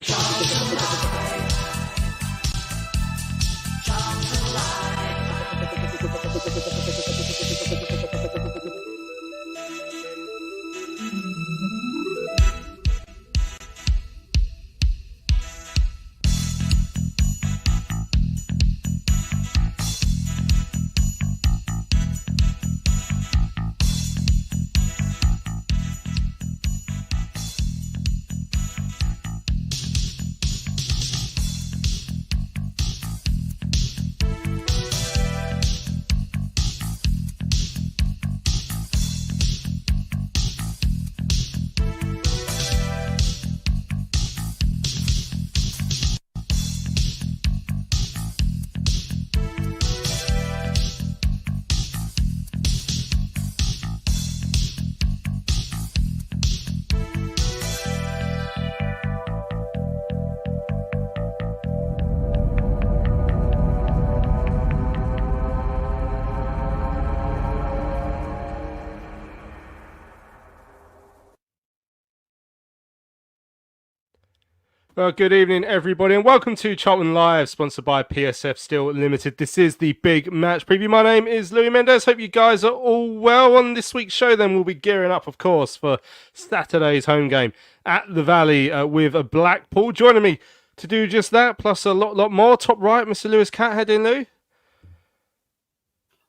Well, good evening, everybody, and welcome to Charlton Live, sponsored by PSF Steel Limited. This is the big match preview. My name is Louis Mendes. Hope you guys are all well. On this week's show, then, we'll be gearing up, of course, for Saturday's home game at the Valley with Blackpool. Joining me to do just that, plus a lot more. Top right, Mr. Lewis Cat. How you doing, Lou?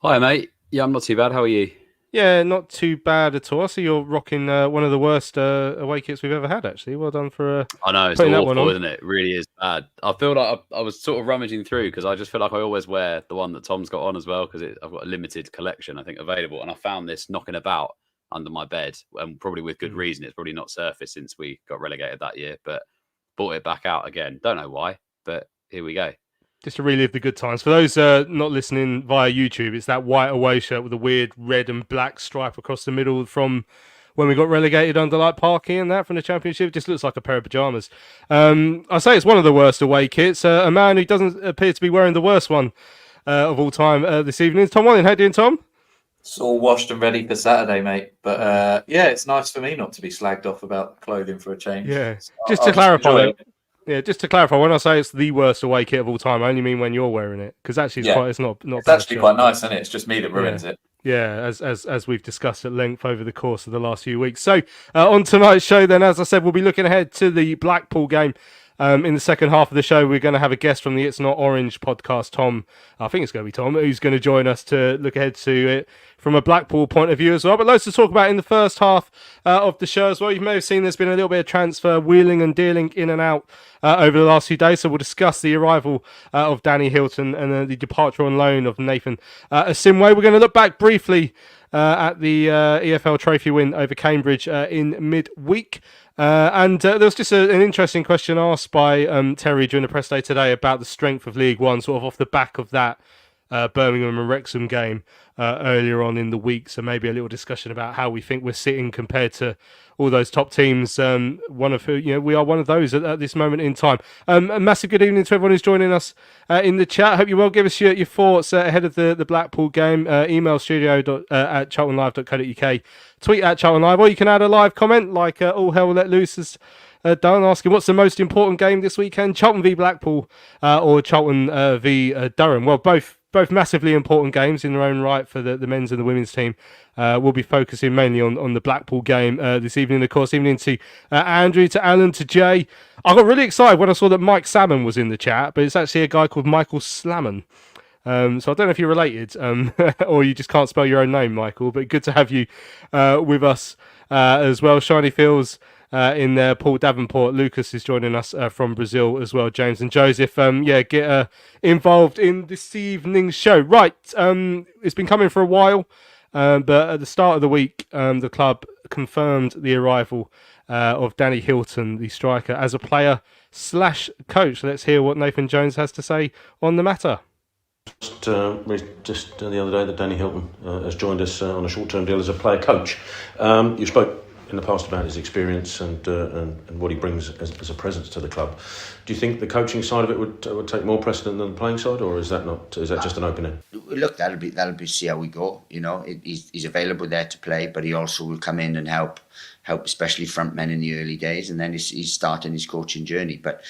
Hi, mate. Yeah, I'm not too bad. How are you? Yeah, not too bad at all. I see you're rocking one of the worst away kits we've ever had, actually. Well done for I know, it's awful, isn't it? It really is bad. I feel like I was sort of rummaging through because I just feel like I always wear the one that Tom's got on as well because I've got a limited collection, I think, available. And I found this knocking about under my bed, and probably with good reason. It's probably not surfaced since we got relegated that year, but bought it back out again. Don't know why, but here we go. Just to relive the good times. For those not listening via YouTube, it's that white away shirt with a weird red and black stripe across the middle from when we got relegated under like Parky and that from the Championship. It just looks like a pair of pyjamas. I say it's one of the worst away kits. A man who doesn't appear to be wearing the worst one of all time this evening is Tom Walling. How you doing, Tom? It's all washed and ready for Saturday, mate. But yeah, it's nice for me not to be slagged off about clothing for a change. Yeah, so just to clarify. Yeah, just to clarify, when I say it's the worst away kit of all time, I only mean when you're wearing it, because actually it's not. It's actually quite nice, isn't it? It's just me that ruins it. Yeah, as we've discussed at length over the course of the last few weeks. So on tonight's show, then, as I said, we'll be looking ahead to the Blackpool game. In the second half of the show, we're going to have a guest from the It's Not Orange podcast, Tom. I think it's going to be Tom, who's going to join us to look ahead to it from a Blackpool point of view as well. But loads to talk about in the first half of the show as well. You may have seen there's been a little bit of transfer, wheeling and dealing in and out over the last few days. So we'll discuss the arrival of Danny Hilton and the departure on loan of Nathan Asimwe. We're going to look back briefly at the EFL Trophy win over Cambridge in midweek. And there was just an interesting question asked by Terry during the press day today about the strength of League One, sort of off the back of that Birmingham and Wrexham game earlier on in the week. So maybe a little discussion about how we think we're sitting compared to all those top teams. One of who, we are one of those at this moment in time. A massive good evening to everyone who's joining us in the chat. Hope you will give us your thoughts ahead of the Blackpool game. Email studio at charltonlive.co.uk. Tweet at Charlton Live, or you can add a live comment like All Hell Let Loose has done, asking what's the most important game this weekend, Charlton v Blackpool or Charlton v Durham. Well, both massively important games in their own right for the men's and the women's team. We'll be focusing mainly on the Blackpool game this evening, of course. Evening to Andrew, to Alan, to Jay. I got really excited when I saw that Mike Salmon was in the chat, but it's actually a guy called Michael Slammon. So I don't know if you're related or you just can't spell your own name, Michael, but good to have you with us as well. Shiny Fields in there, Paul Davenport, Lucas is joining us from Brazil as well, James and Joseph. Get involved in this evening's show. Right, it's been coming for a while, but at the start of the week, the club confirmed the arrival of Danny Hilton, the striker, as a player/coach. Let's hear what Nathan Jones has to say on the matter. Just the other day that Danny Hilton has joined us on a short-term deal as a player coach. You spoke in the past about his experience and what he brings as a presence to the club. Do you think the coaching side of it would take more precedent than the playing side, or is that not? Is that just an opening? Look, that'll be see how we go. You know, he's available there to play, but he also will come in and help, especially front men in the early days, and then he's starting his coaching journey. But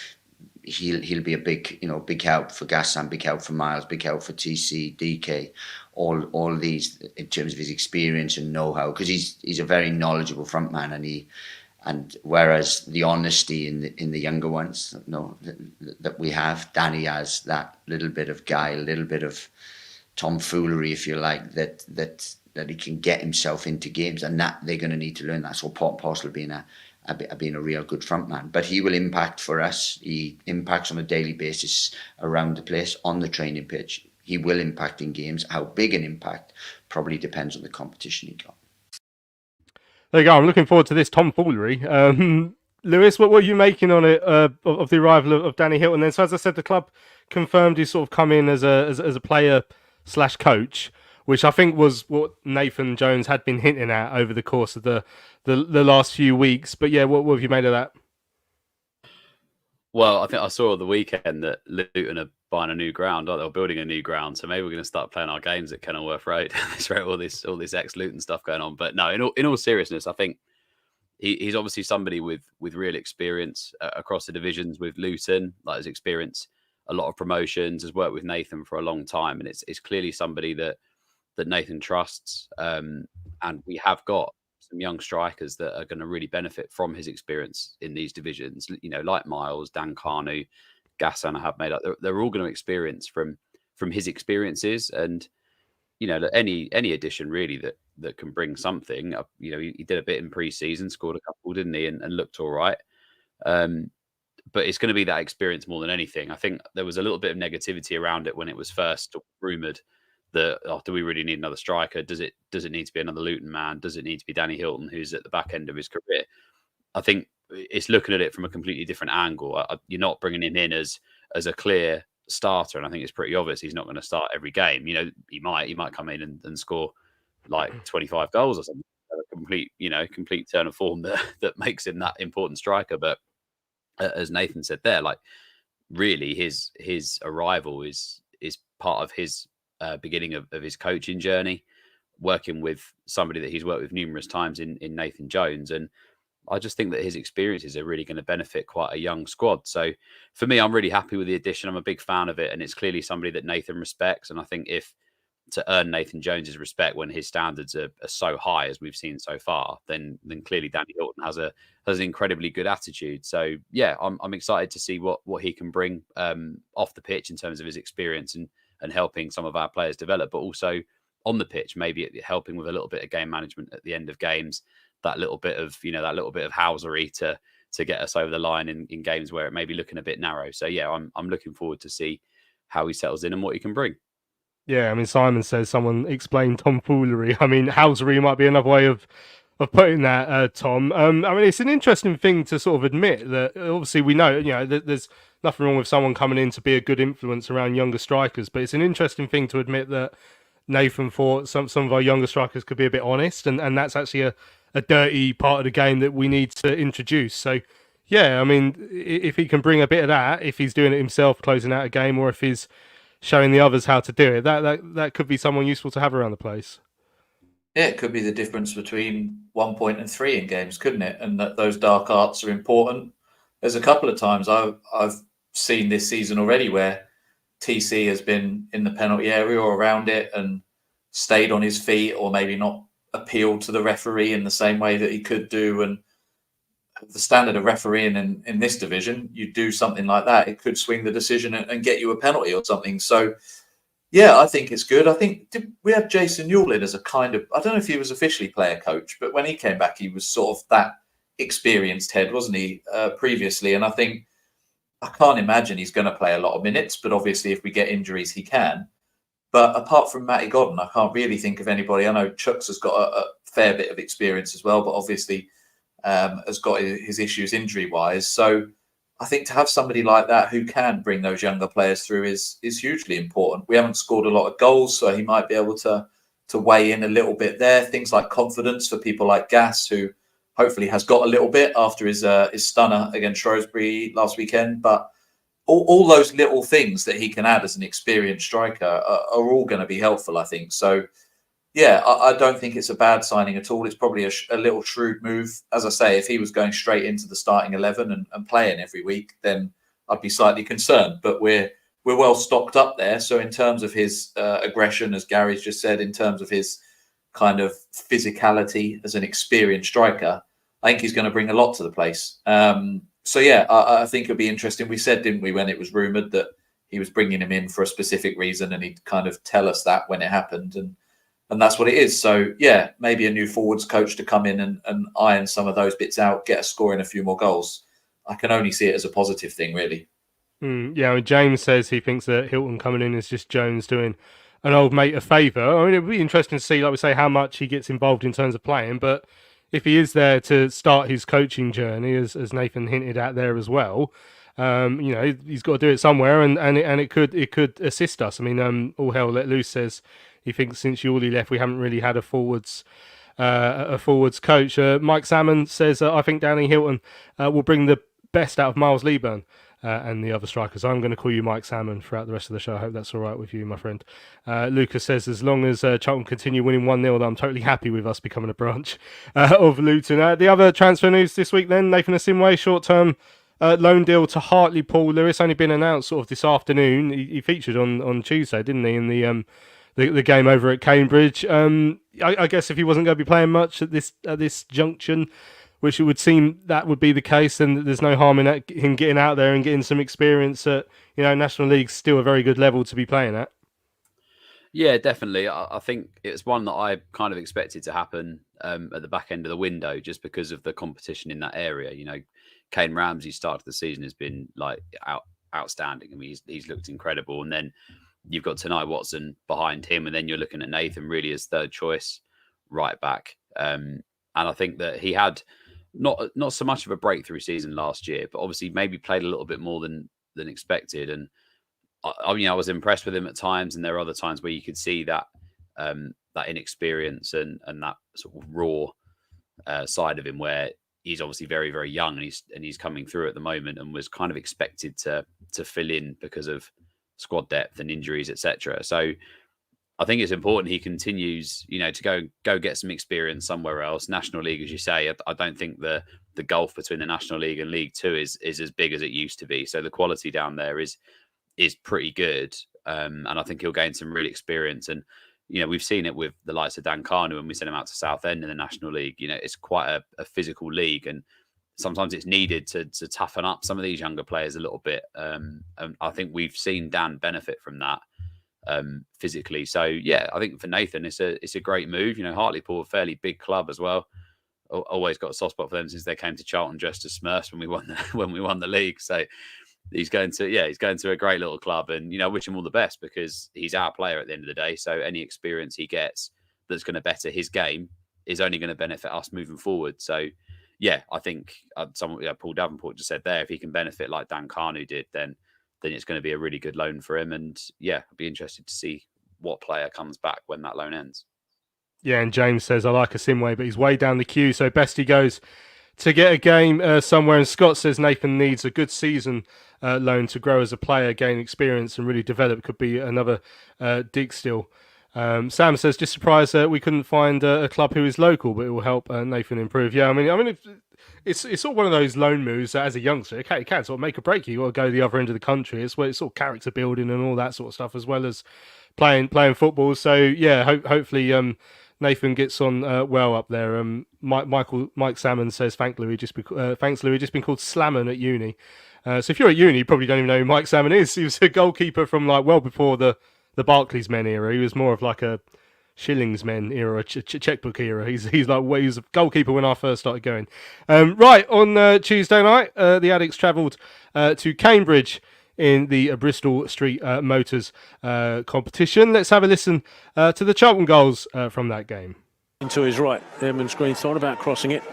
he'll be a big help for Gassan, big help for Miles, big help for TC, DK, all these in terms of his experience and know-how, because he's a very knowledgeable front man, and whereas the honesty in the younger ones, that we have, Danny has that little bit of guile, a little bit of tomfoolery, if you like, that he can get himself into games, and that they're going to need to learn that. So part and parcel of being a real good front man. But he will impact for us. He impacts on a daily basis around the place, on the training pitch. He will impact in games. How big an impact probably depends on the competition he got. There you go. I'm looking forward to this tomfoolery. Lewis, what were you making on it of the arrival of Danny Hilton? Then, so as I said, the club confirmed he's sort of come in as a player / coach, which I think was what Nathan Jones had been hinting at over the course of the last few weeks. But yeah, what have you made of that? Well, I think I saw the weekend that Luton are buying a new ground, or they're building a new ground. So maybe we're going to start playing our games at Kenilworth Road. all this ex-Luton stuff going on. But no, in all seriousness, I think he's obviously somebody with real experience across the divisions with Luton. Like, his experience, a lot of promotions, has worked with Nathan for a long time, and it's clearly somebody that Nathan trusts. And we have got some young strikers that are going to really benefit from his experience in these divisions. You know, like Miles, Dan Carnu, Gassan, I have made up. They're all going to experience from his experiences, and you know, any addition really that can bring something. You know, he did a bit in pre-season, scored a couple, didn't he, and looked all right. But it's going to be that experience more than anything. I think there was a little bit of negativity around it when it was first rumoured that, do we really need another striker? Does it need to be another Luton man? Does it need to be Danny Hilton, who's at the back end of his career? I think it's looking at it from a completely different angle. You're not bringing him in as a clear starter, and I think it's pretty obvious he's not going to start every game. You know, he might come in and score like 25 goals or something. A complete turn of form that makes him that important striker. But as Nathan said there, like, really his arrival is part of his beginning of his coaching journey, working with somebody that he's worked with numerous times in Nathan Jones. And I just think that his experiences are really going to benefit quite a young squad. So for me, I'm really happy with the addition. I'm a big fan of it, and it's clearly somebody that Nathan respects. And I think if to earn Nathan Jones's respect when his standards are so high as we've seen so far, then clearly Danny Hilton has an incredibly good attitude. So yeah, I'm excited to see what he can bring off the pitch in terms of his experience and helping some of our players develop, but also on the pitch, maybe helping with a little bit of game management at the end of games, that little bit of housery to get us over the line in games where it may be looking a bit narrow. So yeah, I'm looking forward to see how he settles in and what he can bring. Yeah, I mean, Simon says someone explained tomfoolery. I mean, housery might be another way of putting that, Tom. I mean, it's an interesting thing to sort of admit that obviously we know, you know, there's nothing wrong with someone coming in to be a good influence around younger strikers, but it's an interesting thing to admit that Nathan thought some of our younger strikers could be a bit honest, and that's actually a dirty part of the game that we need to introduce. So, yeah, I mean, if he can bring a bit of that, if he's doing it himself, closing out a game, or if he's showing the others how to do it, that could be someone useful to have around the place. Yeah, it could be the difference between 1 point and 3 in games, couldn't it? And that those dark arts are important. There's a couple of times I've seen this season already where TC has been in the penalty area or around it and stayed on his feet, or maybe not appealed to the referee in the same way that he could do. And the standard of refereeing in this division, you do something like that, it could swing the decision and get you a penalty or something. So, yeah, I think it's good. I think we had Jason Newell in as a kind of, I don't know if he was officially player coach, but when he came back, he was sort of that experienced head, wasn't he, previously? And I think, I can't imagine he's going to play a lot of minutes, but obviously if we get injuries, he can. But apart from Matty Godden, I can't really think of anybody. I know Chucks has got a fair bit of experience as well, but obviously has got his issues injury-wise. So I think to have somebody like that who can bring those younger players through is hugely important. We haven't scored a lot of goals, so he might be able to weigh in a little bit there. Things like confidence for people like Gas, who hopefully has got a little bit after his stunner against Shrewsbury last weekend. But all those little things that he can add as an experienced striker are all going to be helpful, I think. So, yeah, I don't think it's a bad signing at all. It's probably a little shrewd move. As I say, if he was going straight into the starting 11 and playing every week, then I'd be slightly concerned. But we're well stocked up there. So in terms of his aggression, as Gary's just said, in terms of his kind of physicality as an experienced striker, I think he's going to bring a lot to the place. So, yeah, I think it'll be interesting. We said, didn't we, when it was rumoured that he was bringing him in for a specific reason, and he'd kind of tell us that when it happened. And that's what it is. So, yeah, maybe a new forwards coach to come in and iron some of those bits out, get us scoring a few more goals. I can only see it as a positive thing, really. Yeah, I mean, James says he thinks that Hilton coming in is just Jones doing an old mate a favour. I mean, it would be interesting to see, like we say, how much he gets involved in terms of playing. But if he is there to start his coaching journey, as Nathan hinted at there as well, he's got to do it somewhere, and it could assist us. I mean, all hell let loose says he thinks since Yawley left, we haven't really had a forwards coach. Mike Salmon says, I think Danny Hilton will bring the best out of Miles Leaburn and the other strikers. I'm going to call you Mike Salmon throughout the rest of the show. I hope that's all right with you, my friend. Lucas says, as long as Charlton continue winning 1-0, I'm totally happy with us becoming a branch of Luton. The other transfer news this week then, Nathan Asimwe, short-term loan deal to Hartlepool. Lewis only been announced sort of this afternoon. He featured on Tuesday, didn't he, in the game over at Cambridge. I guess if he wasn't going to be playing much at this junction, which it would seem that would be the case, then there's no harm in him getting out there and getting some experience at, National League's still a very good level to be playing at. Yeah, definitely. I think it's one that I kind of expected to happen at the back end of the window, just because of the competition in that area. Kane Ramsey's start of the season has been like outstanding. I mean, he's looked incredible, and then you've got Tanai Watson behind him, and then you're looking at Nathan really as third choice right back. And I think that he had not so much of a breakthrough season last year, but obviously maybe played a little bit more than expected. And I was impressed with him at times, and there are other times where you could see that that inexperience and that sort of raw side of him, where he's obviously very, very young, and he's coming through at the moment, and was kind of expected to fill in because of squad depth and injuries, etc. So I think it's important he continues, to go get some experience somewhere else. National League, as you say, I don't think the gulf between the National League and League Two is as big as it used to be. So the quality down there is pretty good, and I think he'll gain some real experience. And we've seen it with the likes of Dan Carnu when we sent him out to Southend in the National League. It's quite a physical league, and sometimes it's needed to toughen up some of these younger players a little bit. And I think we've seen Dan benefit from that physically. So yeah, I think for Nathan, it's a great move. Hartlepool, a fairly big club as well. Always got a soft spot for them since they came to Charlton dressed as Smurfs when we won the league. So he's going to a great little club, and wish him all the best, because he's our player at the end of the day. So any experience he gets that's going to better his game is only going to benefit us moving forward. So yeah, I think Paul Davenport just said there, if he can benefit like Dan Carnu did, then it's going to be a really good loan for him. And yeah, I'd be interested to see what player comes back when that loan ends. Yeah, and James says, I like Asimwe, but he's way down the queue, so best he goes to get a game somewhere. And Scott says Nathan needs a good season loan to grow as a player, gain experience and really develop. Could be another dig still. Sam says, just surprised we couldn't find a club who is local, but it will help Nathan improve. Yeah, I mean, it's sort of one of those loan moves that as a youngster, it can sort of make or break you. You've got to go the other end of the country. It's where it's sort of character building and all that sort of stuff, as well as playing football. So yeah, hopefully Nathan gets on well up there. Mike Salmon says, thanks Louis, just been called Slammon at uni. So if you're at uni, you probably don't even know who Mike Salmon is. He was a goalkeeper from well before the Barclays men era. He was more of like a Shillings men era, checkbook era. He was a goalkeeper when I first started going. Right, on Tuesday night, the Addicts travelled to Cambridge in the Bristol Street Motors competition. Let's have a listen to the Charlton goals from that game. To his right, Edmund's green thought about crossing it.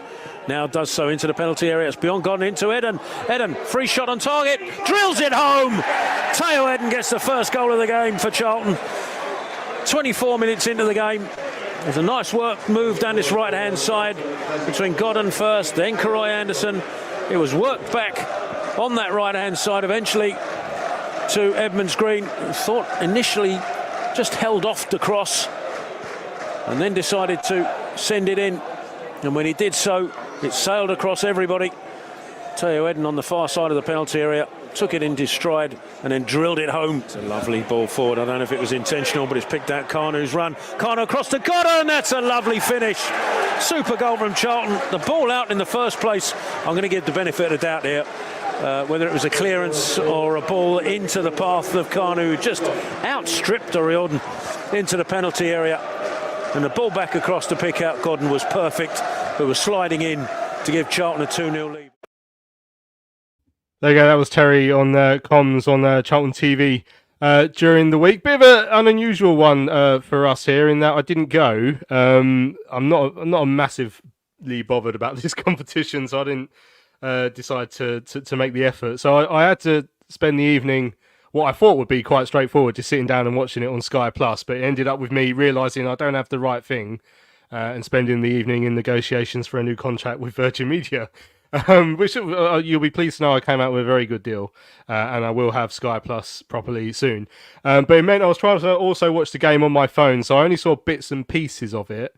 Now does so into the penalty area. It's beyond gone into Eden. Eden, free shot on target, drills it home. Teo Eden gets the first goal of the game for Charlton. 24 minutes into the game, There's a nice work move down this right-hand side between Godden first, then Karoy Anderson. It was worked back on that right-hand side eventually to Edmonds Green, who thought initially just held off the cross and then decided to send it in. And when he did so, it sailed across everybody. Teo Eden on the far side of the penalty area took it into stride and then drilled it home. It's a lovely ball forward. I don't know if it was intentional, but it's picked out Carnu's run. Carnu across to Godden. That's a lovely finish. Super goal from Charlton. The ball out in the first place. I'm going to give the benefit of the doubt here. Whether it was a clearance or a ball into the path of Carnu, who just outstripped O'Riordan into the penalty area. And the ball back across to pick out Godden was perfect, who was sliding in to give Charlton a 2-0 lead. There you go, that was Terry on comms on Charlton TV during the week. Bit of an unusual one for us here in that I didn't go. I'm not a massively bothered about this competition, so I didn't decide to make the effort. So I had to spend the evening, what I thought would be quite straightforward, just sitting down and watching it on Sky Plus, but it ended up with me realising I don't have the right thing and spending the evening in negotiations for a new contract with Virgin Media. Which you'll be pleased to know I came out with a very good deal, and I will have Sky Plus properly soon. But it meant I was trying to also watch the game on my phone, so I only saw bits and pieces of it.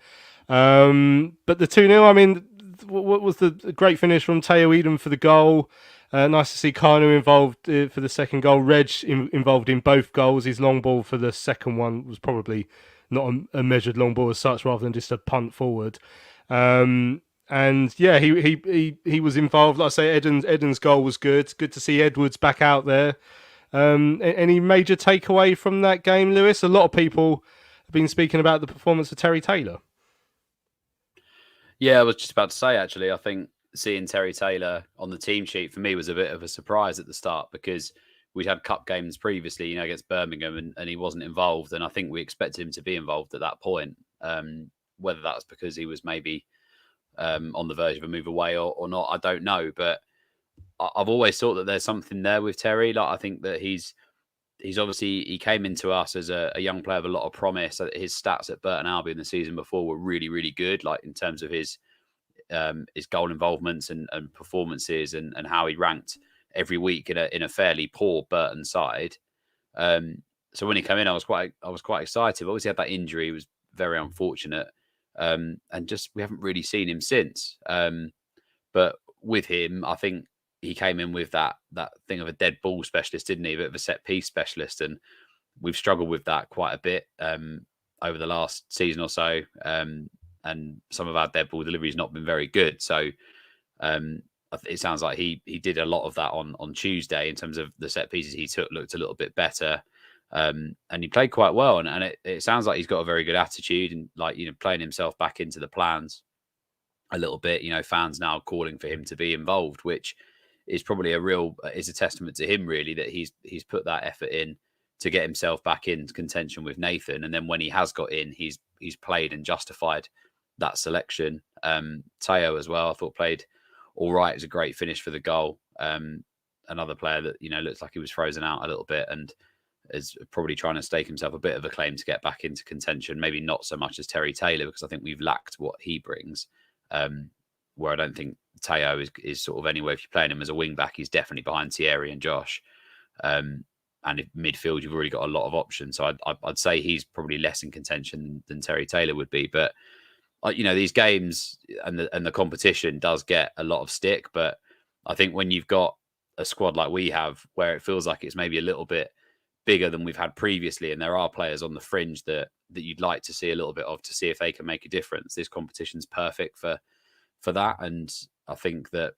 But the 2-0, I mean, what was the great finish from Teo Eden for the goal? Nice to see Carnu involved for the second goal. Reg involved in both goals. His long ball for the second one was probably not a measured long ball as such, rather than just a punt forward. And yeah, he was involved. Like I say, Eden's goal was good. Good to see Edwards back out there. Any major takeaway from that game, Lewis? A lot of people have been speaking about the performance of Terry Taylor. Yeah, I was just about to say, actually, I think seeing Terry Taylor on the team sheet for me was a bit of a surprise at the start, because we'd had cup games previously, against Birmingham, and he wasn't involved. And I think we expected him to be involved at that point. Whether that's because he was maybe on the verge of a move away or not, I don't know. But I've always thought that there's something there with Terry. Like, I think that he's obviously, he came into us as a young player with a lot of promise. His stats at Burton Albion the season before were really, really good, like in terms of his goal involvements and performances and how he ranked every week in a fairly poor Burton side. So when he came in, I was quite excited. Obviously, he had that injury. It was very unfortunate. And just, we haven't really seen him since. But with him, I think he came in with that thing of a dead ball specialist, didn't he? A bit of a set piece specialist. And we've struggled with that quite a bit over the last season or so. And some of our dead ball delivery has not been very good. So it sounds like he did a lot of that on Tuesday in terms of the set pieces he took, looked a little bit better. And he played quite well. And it sounds like he's got a very good attitude and, like, playing himself back into the plans a little bit. Fans now calling for him to be involved, which is probably is a testament to him, really, that he's put that effort in to get himself back in contention with Nathan. And then when he has got in, he's played and justified that selection. Teo as well, I thought played all right. It was a great finish for the goal. Another player that, looks like he was frozen out a little bit and is probably trying to stake himself a bit of a claim to get back into contention. Maybe not so much as Terry Taylor, because I think we've lacked what he brings. Where I don't think Teo is sort of anywhere. If you're playing him as a wing back, he's definitely behind Thierry and Josh. And if midfield, you've already got a lot of options. So I'd say he's probably less in contention than Terry Taylor would be. But these games and the competition does get a lot of stick. But I think when you've got a squad like we have, where it feels like it's maybe a little bit bigger than we've had previously, and there are players on the fringe that you'd like to see a little bit of to see if they can make a difference, this competition's perfect for that. And I think that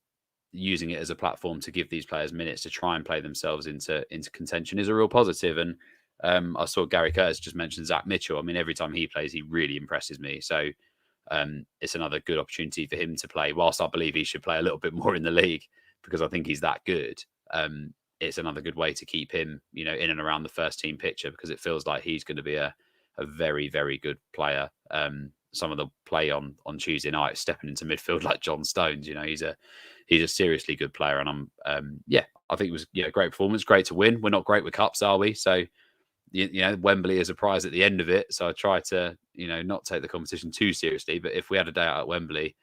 using it as a platform to give these players minutes to try and play themselves into contention is a real positive. And I saw Gary Curtis just mention Zach Mitchell. I mean, every time he plays, he really impresses me. So it's another good opportunity for him to play. Whilst I believe he should play a little bit more in the league because I think he's that good, it's another good way to keep him, in and around the first team picture, because it feels like he's going to be a very, very good player. Some of the play on Tuesday night, stepping into midfield like John Stones, he's a seriously good player. And I think it was great performance, great to win. We're not great with cups, are we? So Wembley is a prize at the end of it. So I try to, not take the competition too seriously. But if we had a day out at Wembley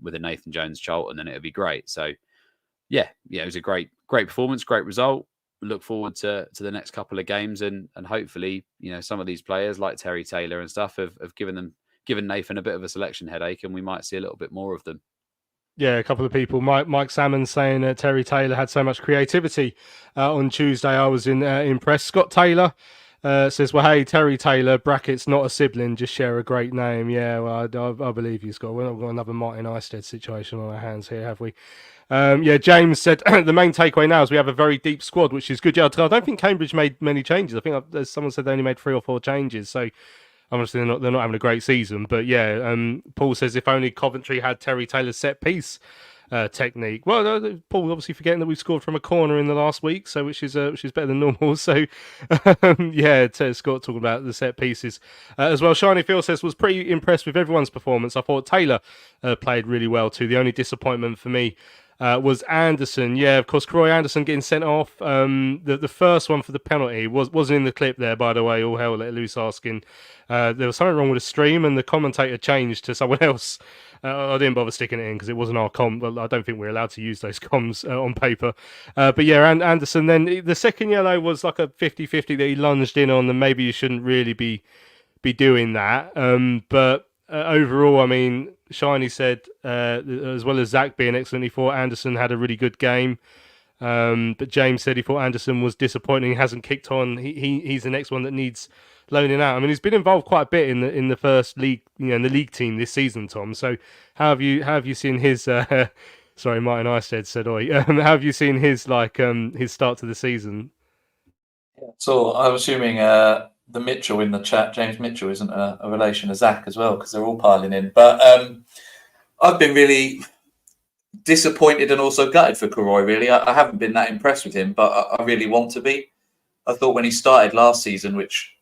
with a Nathan Jones Charlton, then it would be great. So yeah, it was a great performance, great result. Look forward to the next couple of games, and hopefully, some of these players like Terry Taylor and stuff have given Nathan a bit of a selection headache, and we might see a little bit more of them. Yeah, a couple of people. Mike Salmon saying Terry Taylor had so much creativity on Tuesday. I was impressed. Scott Taylor says, well, hey, Terry Taylor, brackets, not a sibling, just share a great name. Yeah, well, I believe you, Scott. We've not got another Martin Eisted situation on our hands here, have we? James said, the main takeaway now is we have a very deep squad, which is good. Yeah, I don't think Cambridge made many changes. I think someone said they only made 3 or 4 changes. So obviously they're not having a great season. But yeah, Paul says if only Coventry had Terry Taylor's set piece technique. Well, Paul obviously forgetting that we scored from a corner in the last week, so which is better than normal. So Scott talking about the set pieces as well. Shiny Phil says was pretty impressed with everyone's performance. I thought Taylor played really well too. The only disappointment for me was Anderson. Yeah, of course, Croy Anderson getting sent off. The first one for the penalty wasn't in the clip there, by the way. All hell let loose asking. There was something wrong with the stream, and the commentator changed to someone else. I didn't bother sticking it in because it wasn't our com. But I don't think we're allowed to use those comms on paper. But yeah, and Anderson. Then the second yellow was like a 50-50 that he lunged in on, and maybe you shouldn't really be doing that. But overall, I mean, Shiny said, as well as Zach being excellent, he thought Anderson had a really good game. But James said he thought Anderson was disappointing. He hasn't kicked on. He's the next one that needs loaning out. I mean, he's been involved quite a bit in the first league, in the league team this season, Tom. So how have you seen his? Sorry, Martin Eisted said, "Oi." How have you seen his his start to the season? So I'm assuming the Mitchell in the chat, James Mitchell, isn't a relation of Zach as well, because they're all piling in. But I've been really disappointed and also gutted for Karoy, really. I haven't been that impressed with him, but I really want to be. I thought when he started last season, which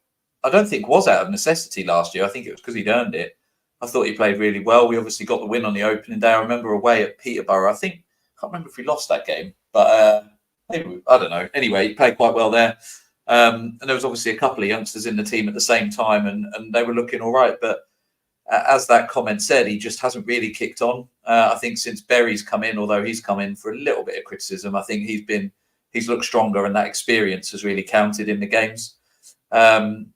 I don't think was out of necessity last year, I think it was because he'd earned it. I thought he played really well. We obviously got the win on the opening day. I remember away at Peterborough. I can't remember if we lost that game, but maybe, I don't know. Anyway, he played quite well there. And there was obviously a couple of youngsters in the team at the same time, and they were looking all right. But as that comment said, he just hasn't really kicked on. I think since Berry's come in, although he's come in for a little bit of criticism, I think he's looked stronger, and that experience has really counted in the games. And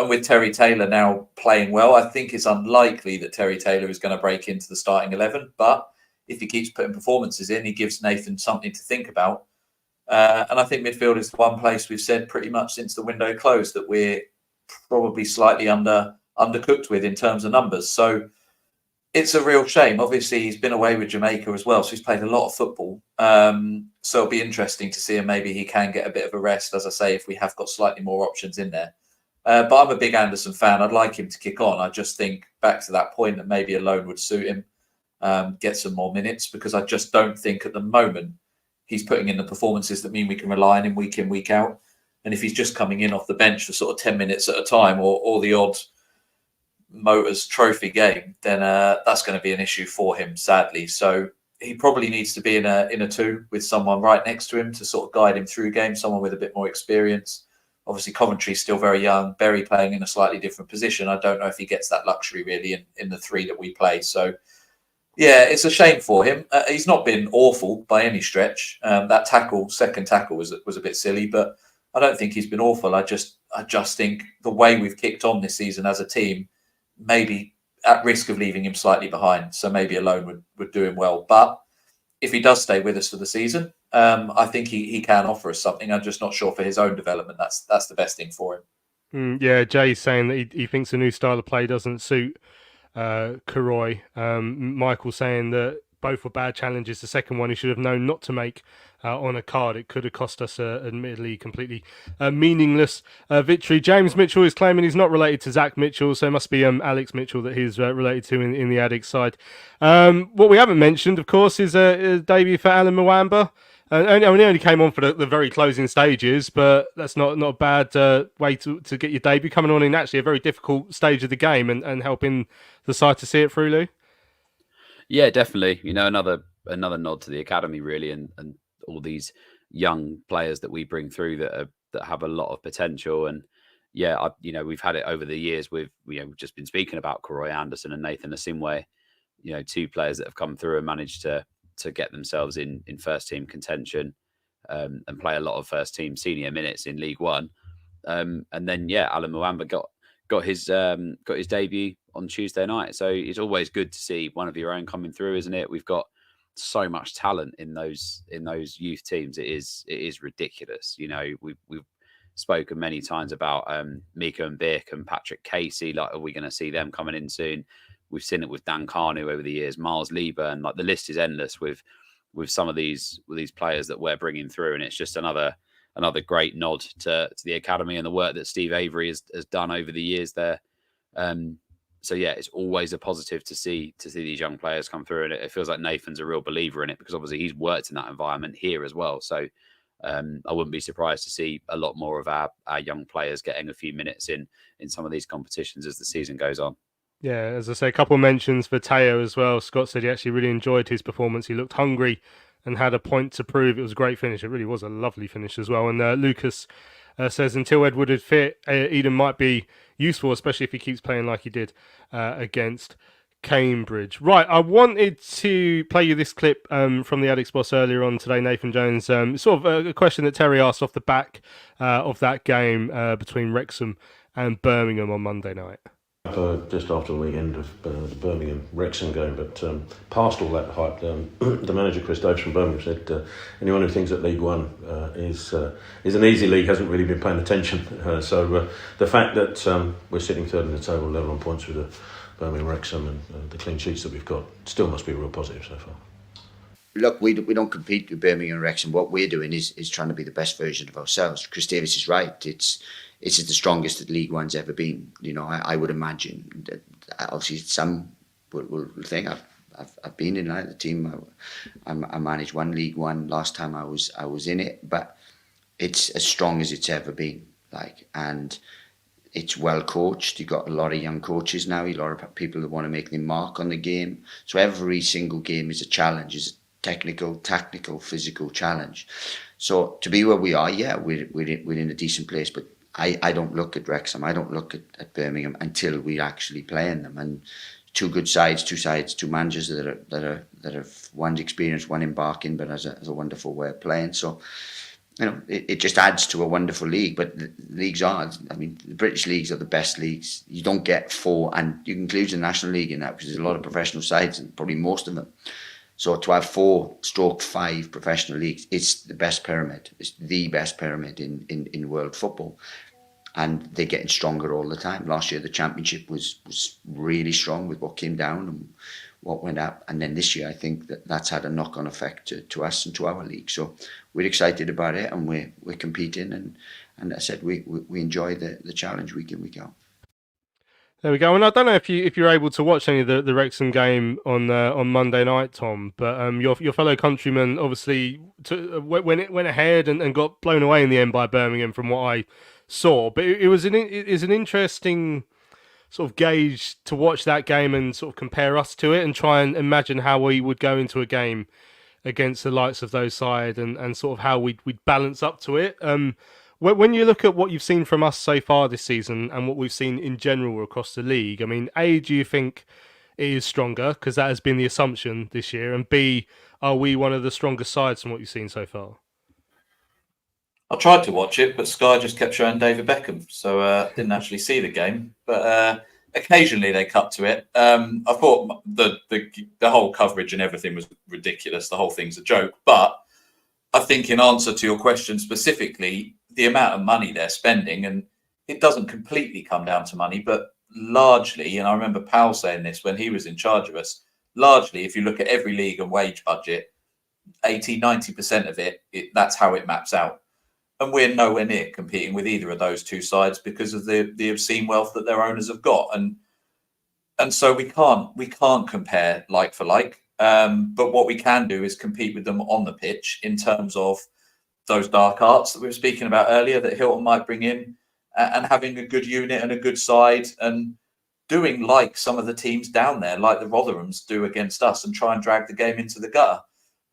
with Terry Taylor now playing well, I think it's unlikely that Terry Taylor is going to break into the starting 11. But if he keeps putting performances in, he gives Nathan something to think about. And I think midfield is the one place we've said pretty much since the window closed that we're probably slightly undercooked with in terms of numbers. So it's a real shame. Obviously, he's been away with Jamaica as well, so he's played a lot of football. So it'll be interesting to see him. Maybe he can get a bit of a rest, as I say, if we have got slightly more options in there. But I'm a big Anderson fan. I'd like him to kick on. I just think back to that point that maybe a loan would suit him, get some more minutes, because I just don't think at the moment he's putting in the performances that mean we can rely on him week in, week out. And if he's just coming in off the bench for sort of 10 minutes at a time or the odd Motors Trophy game, then that's going to be an issue for him, sadly. So he probably needs to be in a 2 with someone right next to him to sort of guide him through games, someone with a bit more experience. Obviously, Coventry's still very young. Berry playing in a slightly different position. I don't know if he gets that luxury really in the 3 that we play. So, yeah, it's a shame for him. He's not been awful by any stretch. That second tackle was a bit silly, but I don't think he's been awful. I just think the way we've kicked on this season as a team, maybe at risk of leaving him slightly behind. So maybe a loan would do him well. But if he does stay with us for the season, I think he can offer us something. I'm just not sure for his own development. That's the best thing for him. Yeah, Jay's saying that he thinks a new style of play doesn't suit Karoy. Michael saying that both were bad challenges. The second one he should have known not to make on a card. It could have cost us admittedly completely meaningless victory. James Mitchell is claiming he's not related to Zach Mitchell, so it must be Alex Mitchell that he's related to in the Addicts side. What we haven't mentioned, of course, is a debut for Alan Mwamba. He only came on for the very closing stages, but that's not a bad way to get your debut, coming on in actually a very difficult stage of the game and helping the side to see it through, Lou. Yeah, definitely. Another nod to the academy, really, and all these young players that we bring through that have a lot of potential. And we've had it over the years with, we've just been speaking about Karoy Anderson and Nathan Asimwe, two players that have come through and managed to get themselves in first team contention and play a lot of first team senior minutes in League One. And then, Alan Mwamba got his debut on Tuesday night. So it's always good to see one of your own coming through, isn't it? We've got so much talent in those youth teams. It is ridiculous. We've spoken many times about Mika and Vic and Patrick Casey. Like, are we going to see them coming in soon? We've seen it with Dan Carnu over the years, Miles Lieber, and like the list is endless with some of these players that we're bringing through, and it's just another great nod to the academy and the work that Steve Avery has done over the years there. So it's always a positive to see these young players come through, and it feels like Nathan's a real believer in it because obviously he's worked in that environment here as well. So I wouldn't be surprised to see a lot more of our young players getting a few minutes in some of these competitions as the season goes on. Yeah, as I say, a couple of mentions for Teo as well. Scott said he actually really enjoyed his performance. He looked hungry and had a point to prove. It was a great finish. It really was a lovely finish as well. And Lucas says until Ed Woodward fit, Eden might be useful, especially if he keeps playing like he did against Cambridge. Right, I wanted to play you this clip from the Addicts boss earlier on today, Nathan Jones. Sort of a question that Terry asked off the back of that game between Wrexham and Birmingham on Monday night. Just after the weekend of the Birmingham-Wrexham game, but past all that hype, the manager Chris Davis from Birmingham said anyone who thinks that League One is an easy league hasn't really been paying attention. So the fact that we're sitting third in the table, level on points with the Birmingham-Wrexham and the clean sheets that we've got still must be a real positive so far. Look, we don't compete with Birmingham and Wrexham. What we're doing is trying to be the best version of ourselves. Chris Davis is right. It's the strongest that League One's ever been. I would imagine that obviously some will think I've been in the team. I managed one League One last time I was in it, but it's as strong as it's ever been. And it's well coached. You've got a lot of young coaches now. A lot of people that want to make their mark on the game. So every single game is a challenge. Is a technical, tactical, physical challenge. So to be where we are, we're in a decent place, but I don't look at Wrexham, I don't look at Birmingham until we're actually playing them. And two managers that have one's experienced, one embarking, but has a wonderful way of playing. So, it just adds to a wonderful league. But the leagues the British leagues are the best leagues. You don't get four, and you can include the National League in that because there's a lot of professional sides, and probably most of them. So to have 4/5 professional leagues, it's the best pyramid. It's the best pyramid in world football. And they're getting stronger all the time. Last year, the Championship was really strong with what came down and what went up. And then this year, I think that's had a knock-on effect to us and to our league. So we're excited about it, and we're competing. And as I said, we enjoy the challenge week in, week out. There we go. And I don't know if you're able to watch any of the Wrexham game on Monday night, Tom. But your fellow countryman obviously went ahead and got blown away in the end by Birmingham, from what I saw. But it was an interesting sort of gauge to watch that game and sort of compare us to it and try and imagine how we would go into a game against the likes of those side and sort of how we'd balance up to it. When you look at what you've seen from us so far this season and what we've seen in general across the league, I mean, A, do you think it is stronger? Because that has been the assumption this year. And B, are we one of the strongest sides from what you've seen so far? I tried to watch it, but Sky just kept showing David Beckham. So didn't actually see the game. But occasionally they cut to it. I thought the whole coverage and everything was ridiculous. The whole thing's a joke. But I think in answer to your question specifically, the amount of money they're spending, and it doesn't completely come down to money, but largely, and I remember Powell saying this when he was in charge of us, largely, if you look at every league and wage budget, 80-90% of it, that's how it maps out. And we're nowhere near competing with either of those two sides because of the obscene wealth that their owners have got. And so we can't compare like for like. But what we can do is compete with them on the pitch in terms of those dark arts that we were speaking about earlier that Hilton might bring in, and having a good unit and a good side and doing like some of the teams down there, like the Rotherhams do against us, and try and drag the game into the gutter.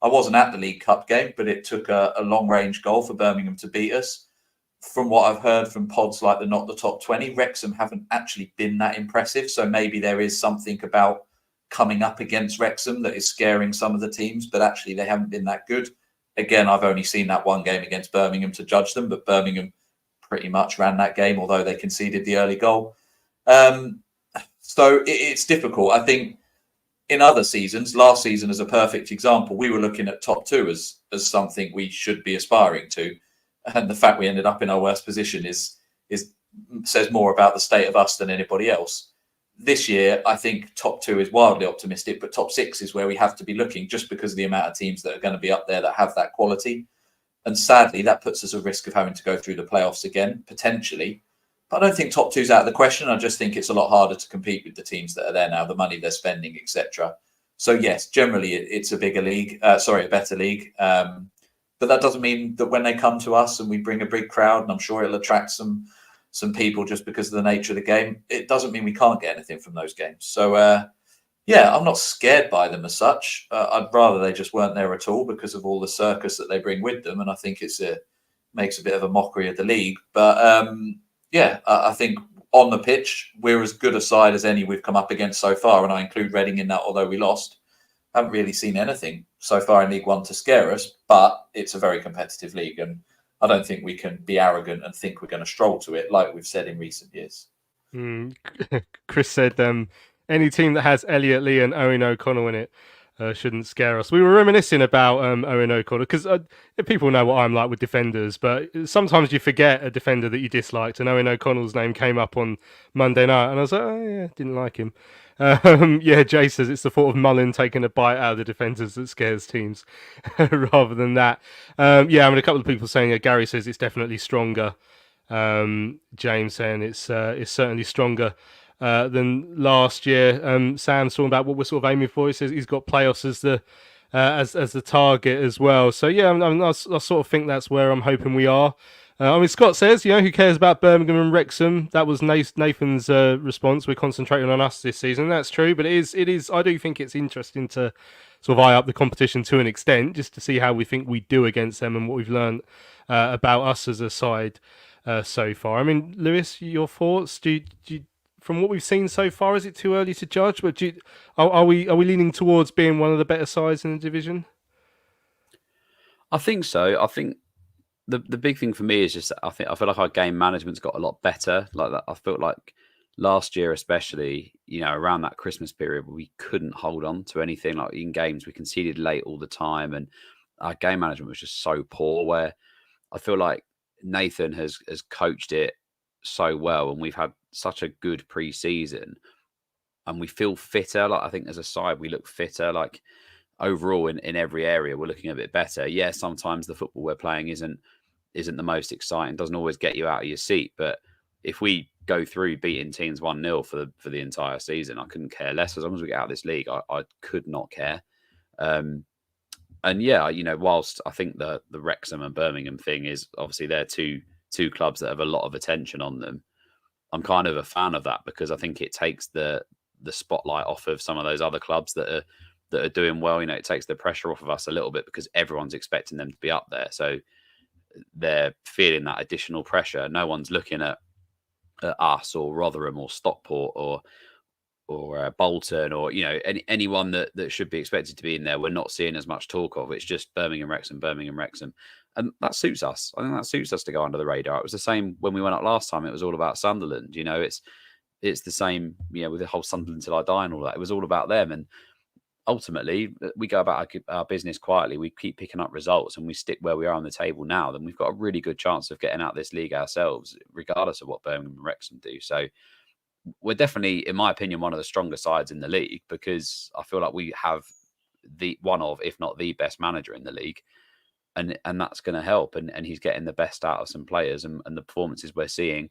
I wasn't at the League Cup game, but it took a long-range goal for Birmingham to beat us. from what I've heard from pods like the Not the Top 20, Wrexham haven't actually been that impressive. So maybe there is something about coming up against Wrexham that is scaring some of the teams, but actually they haven't been that good. Again, I've only seen that one game against Birmingham to judge them, but Birmingham pretty much ran that game, although they conceded the early goal. So it's difficult. I think in other seasons, last season is a perfect example. We were looking at top 2 as something we should be aspiring to. And the fact we ended up in our worst position says more about the state of us than anybody else. This year, I think top 2 is wildly optimistic, but top 6 is where we have to be looking, just because of the amount of teams that are going to be up there that have that quality. And sadly, that puts us at risk of having to go through the playoffs again, potentially. But I don't think top 2's out of the question. I just think it's a lot harder to compete with the teams that are there now, the money they're spending, etc. So yes, generally it's a bigger league, a better league. But that doesn't mean that when they come to us and we bring a big crowd, and I'm sure it'll attract some people just because of the nature of the game, it doesn't mean we can't get anything from those games. So I'm not scared by them as such. I'd rather they just weren't there at all because of all the circus that they bring with them, and I think makes a bit of a mockery of the league. But I think on the pitch we're as good a side as any we've come up against so far, and I include Reading in that, although we lost. Haven't really seen anything so far in League One to scare us, but it's a very competitive league, and I don't think we can be arrogant and think we're going to stroll to it like we've said in recent years. Chris said any team that has Elliot Lee and Owen O'Connell in it shouldn't scare us. We were reminiscing about Owen O'Connell because people know what I'm like with defenders, but sometimes you forget a defender that you disliked, and Owen O'Connell's name came up on Monday night, and I was like, oh yeah, didn't like him. Jay says it's the thought of Mullen taking a bite out of the defenders that scares teams rather than that. A couple of people saying Gary says it's definitely stronger. James saying it's certainly stronger than last year. Sam's talking about what we're sort of aiming for. He says he's got playoffs as the target as well. So I sort of think that's where I'm hoping we are. Scott says, who cares about Birmingham and Wrexham? That was Nathan's response. We're concentrating on us this season. That's true, but it is. I do think it's interesting to sort of eye up the competition to an extent, just to see how we think we do against them and what we've learned about us as a side so far. I mean, Lewis, your thoughts? Do you, from what we've seen so far, is it too early to judge? But are we leaning towards being one of the better sides in the division? I think so. I think the big thing for me is just I feel like our game management's got a lot better. Like that, I felt like last year, especially, around that Christmas period, we couldn't hold on to anything. Like in games, we conceded late all the time, and our game management was just so poor. Where I feel like Nathan has coached it so well, and we've had such a good pre-season, and we feel fitter. Like I think as a side, we look fitter. Like overall, in every area, we're looking a bit better. Yeah, sometimes the football we're playing isn't the most exciting, doesn't always get you out of your seat. But if we go through beating teams 1-0 for the entire season, I couldn't care less. As long as we get out of this league, I could not care. Whilst I think the Wrexham and Birmingham thing is obviously they're two clubs that have a lot of attention on them, I'm kind of a fan of that because I think it takes the spotlight off of some of those other clubs that are doing well. It takes the pressure off of us a little bit because everyone's expecting them to be up there. So they're feeling that additional pressure. No one's looking at us or Rotherham or Stockport or Bolton or anyone that should be expected to be in there. We're not seeing as much talk of. It's just Birmingham, Wrexham, and that suits us. I think that suits us to go under the radar. It was the same when we went up last time. It was all about Sunderland. It's the same. With the whole Sunderland till I die and all that. It was all about them. And ultimately, we go about our business quietly. We keep picking up results, and we stick where we are on the table now. Then we've got a really good chance of getting out this league ourselves, regardless of what Birmingham and Wrexham do. So we're definitely, in my opinion, one of the stronger sides in the league because I feel like we have one of, if not the best manager in the league. And that's going to help. And he's getting the best out of some players and the performances we're seeing,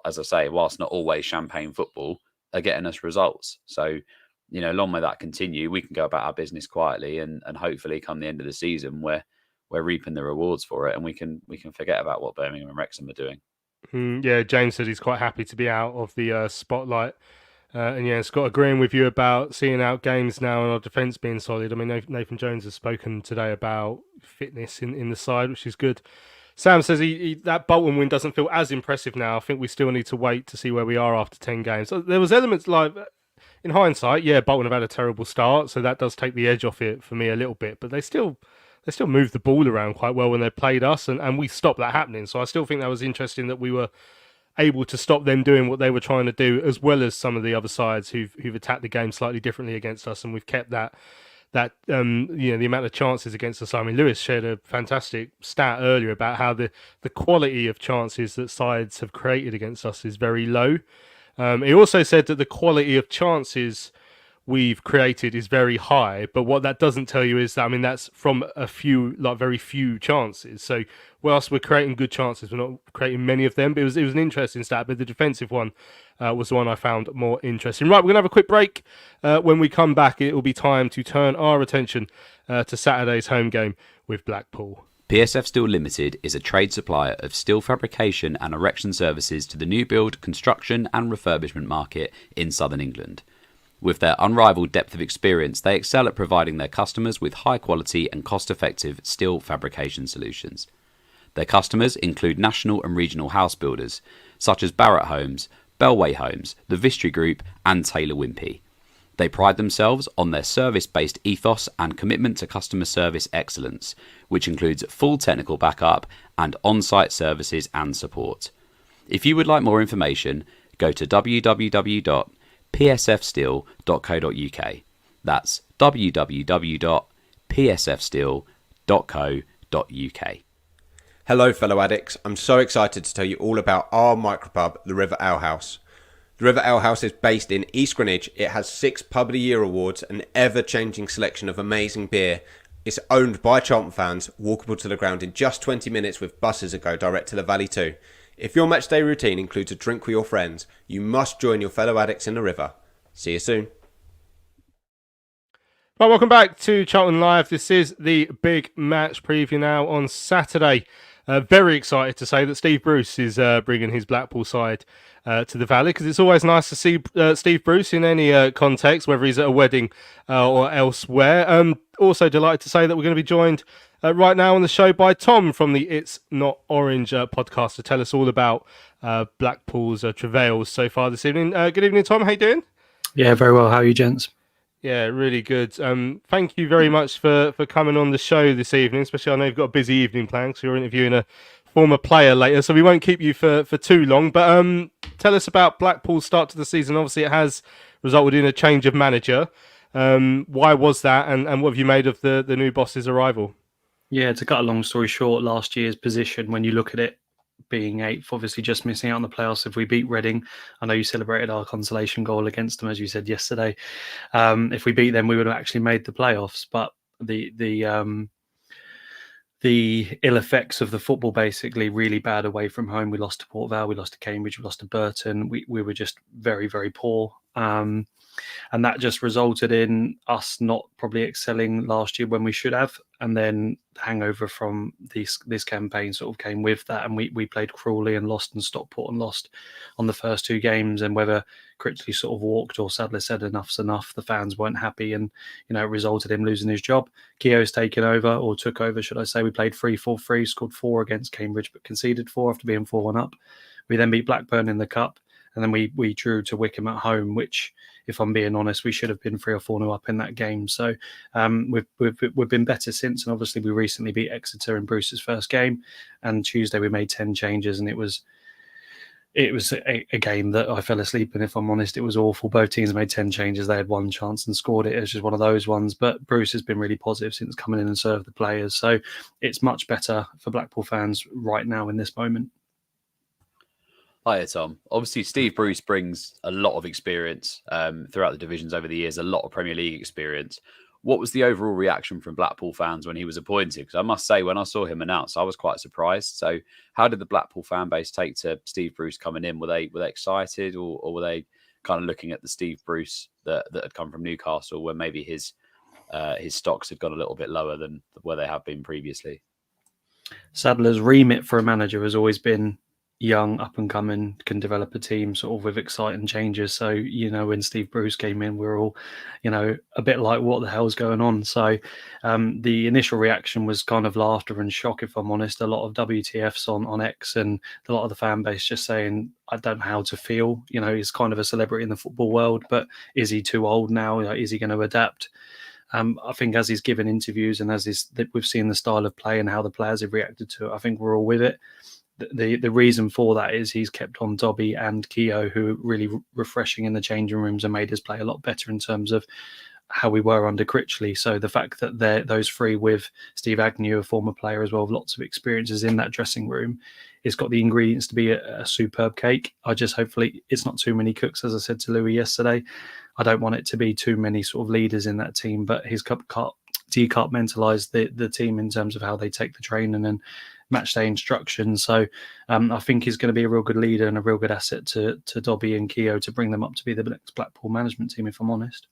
as I say, whilst not always champagne football, are getting us results. So, long may that continue, we can go about our business quietly and hopefully come the end of the season we're reaping the rewards for it and we can forget about what Birmingham and Wrexham are doing. James said he's quite happy to be out of the spotlight. Scott, agreeing with you about seeing out games now and our defence being solid. I mean, Nathan Jones has spoken today about fitness in the side, which is good Sam says that Bolton win doesn't feel as impressive now. I think we still need to wait to see where we are after 10 games. So there was elements like, in hindsight, yeah, Bolton have had a terrible start, so that does take the edge off it for me a little bit. But they still moved the ball around quite well when they played us, and we stopped that happening. So I still think that was interesting that we were able to stop them doing what they were trying to do, as well as some of the other sides who've attacked the game slightly differently against us, and we've kept that the amount of chances against us. I mean, Lewis shared a fantastic stat earlier about how the quality of chances that sides have created against us is very low. He also said that the quality of chances we've created is very high, but what that doesn't tell you is that, I mean, that's from a few, like very few chances. So whilst we're creating good chances, we're not creating many of them. But it was an interesting stat, but the defensive one was the one I found more interesting. Right, we're going to have a quick break. When we come back, it will be time to turn our attention to Saturday's home game with Blackpool. PSF Steel Limited is a trade supplier of steel fabrication and erection services to the new build, construction and refurbishment market in southern England. With their unrivaled depth of experience, they excel at providing their customers with high quality and cost-effective steel fabrication solutions. Their customers include national and regional house builders, such as Barratt Homes, Bellway Homes, the Vistry Group and Taylor Wimpey. They pride themselves on their service-based ethos and commitment to customer service excellence, which includes full technical backup and on-site services and support. If you would like more information, go to www.psfsteel.co.uk. That's www.psfsteel.co.uk. Hello fellow addicts, I'm so excited to tell you all about our micropub, the River Ale House. The River Ale House is based in East Greenwich. It has 6 Pub of the Year awards, an ever-changing selection of amazing beer. It's owned by Charlton fans, walkable to the ground in just 20 minutes with buses that go direct to the Valley too. If your matchday routine includes a drink with your friends, you must join your fellow addicts in the River. See you soon. Right, welcome back to Charlton Live. This is the big match preview now on Saturday. Very excited to say that Steve Bruce is bringing his Blackpool side to the Valley, because it's always nice to see Steve Bruce in any context, whether he's at a wedding or elsewhere. Also delighted to say that we're going to be joined right now on the show by Tom from the It's Not Orange podcast to tell us all about Blackpool's travails so far this evening. Good evening, Tom. How you doing? Yeah, very well. How are you, gents? Yeah, really good. Thank you very much for coming on the show this evening, especially I know you've got a busy evening planned because you're interviewing a former player later, so we won't keep you for too long. But tell us about Blackpool's start to the season. Obviously, it has resulted in a change of manager. Why was that, and what have you made of the new boss's arrival? Yeah, to cut a long story short, last year's position, when you look at it, being 8th, obviously just missing out on the playoffs. If we beat Reading, I know you celebrated our consolation goal against them, as you said yesterday. If we beat them, we would have actually made the playoffs. But the ill effects of the football, basically, really bad away from home. We lost to Port Vale, we lost to Cambridge, we lost to Burton. We were just very, very poor. And that just resulted in us not probably excelling last year when we should have. And then the hangover from this campaign sort of came with that. And we played cruelly and lost, and Stockport and lost on the first 2 games. And whether Critchley sort of walked or Sadler said enough's enough, the fans weren't happy. And, it resulted in him losing his job. Keogh's taken over, or took over, should I say. We played 3-4-3, scored 4 against Cambridge, but conceded 4 after being 4-1 up. We then beat Blackburn in the Cup. And then we drew to Wickham at home, which, if I'm being honest, we should have been 3 or 4-0 up in that game. So we've been better since. And obviously, we recently beat Exeter in Bruce's first game. And Tuesday we made 10 changes, and it was a game that I fell asleep in. If I'm honest, it was awful. Both teams made 10 changes. They had 1 chance and scored it. It was just one of those ones. But Bruce has been really positive since coming in and served the players. So it's much better for Blackpool fans right now in this moment. Hiya, Tom. Obviously, Steve Bruce brings a lot of experience throughout the divisions over the years, a lot of Premier League experience. What was the overall reaction from Blackpool fans when he was appointed? Because I must say, when I saw him announced, I was quite surprised. So how did the Blackpool fan base take to Steve Bruce coming in? Were they excited, or were they kind of looking at the Steve Bruce that had come from Newcastle, where maybe his stocks had got a little bit lower than where they have been previously? Sadler's remit for a manager has always been, young, up and coming, can develop a team sort of with exciting changes. So, when Steve Bruce came in, we were all, a bit like, what the hell's going on? So the initial reaction was kind of laughter and shock, if I'm honest. A lot of WTFs on X, and a lot of the fan base just saying, I don't know how to feel. He's kind of a celebrity in the football world, but is he too old now? Is he going to adapt? I think as he's given interviews and we've seen the style of play and how the players have reacted to it, I think we're all with it. The reason for that is he's kept on Dobby and Keogh, who are really refreshing in the changing rooms and made us play a lot better in terms of how we were under Critchley. So the fact that those three with Steve Agnew, a former player as well, with lots of experiences in that dressing room, it's got the ingredients to be a superb cake. Hopefully it's not too many cooks, as I said to Louis yesterday. I don't want it to be too many sort of leaders in that team, but he's decompartmentalised the team in terms of how they take the training and match day instructions. So I think he's going to be a real good leader and a real good asset to Dobby and Keogh to bring them up to be the next Blackpool management team, if I'm honest.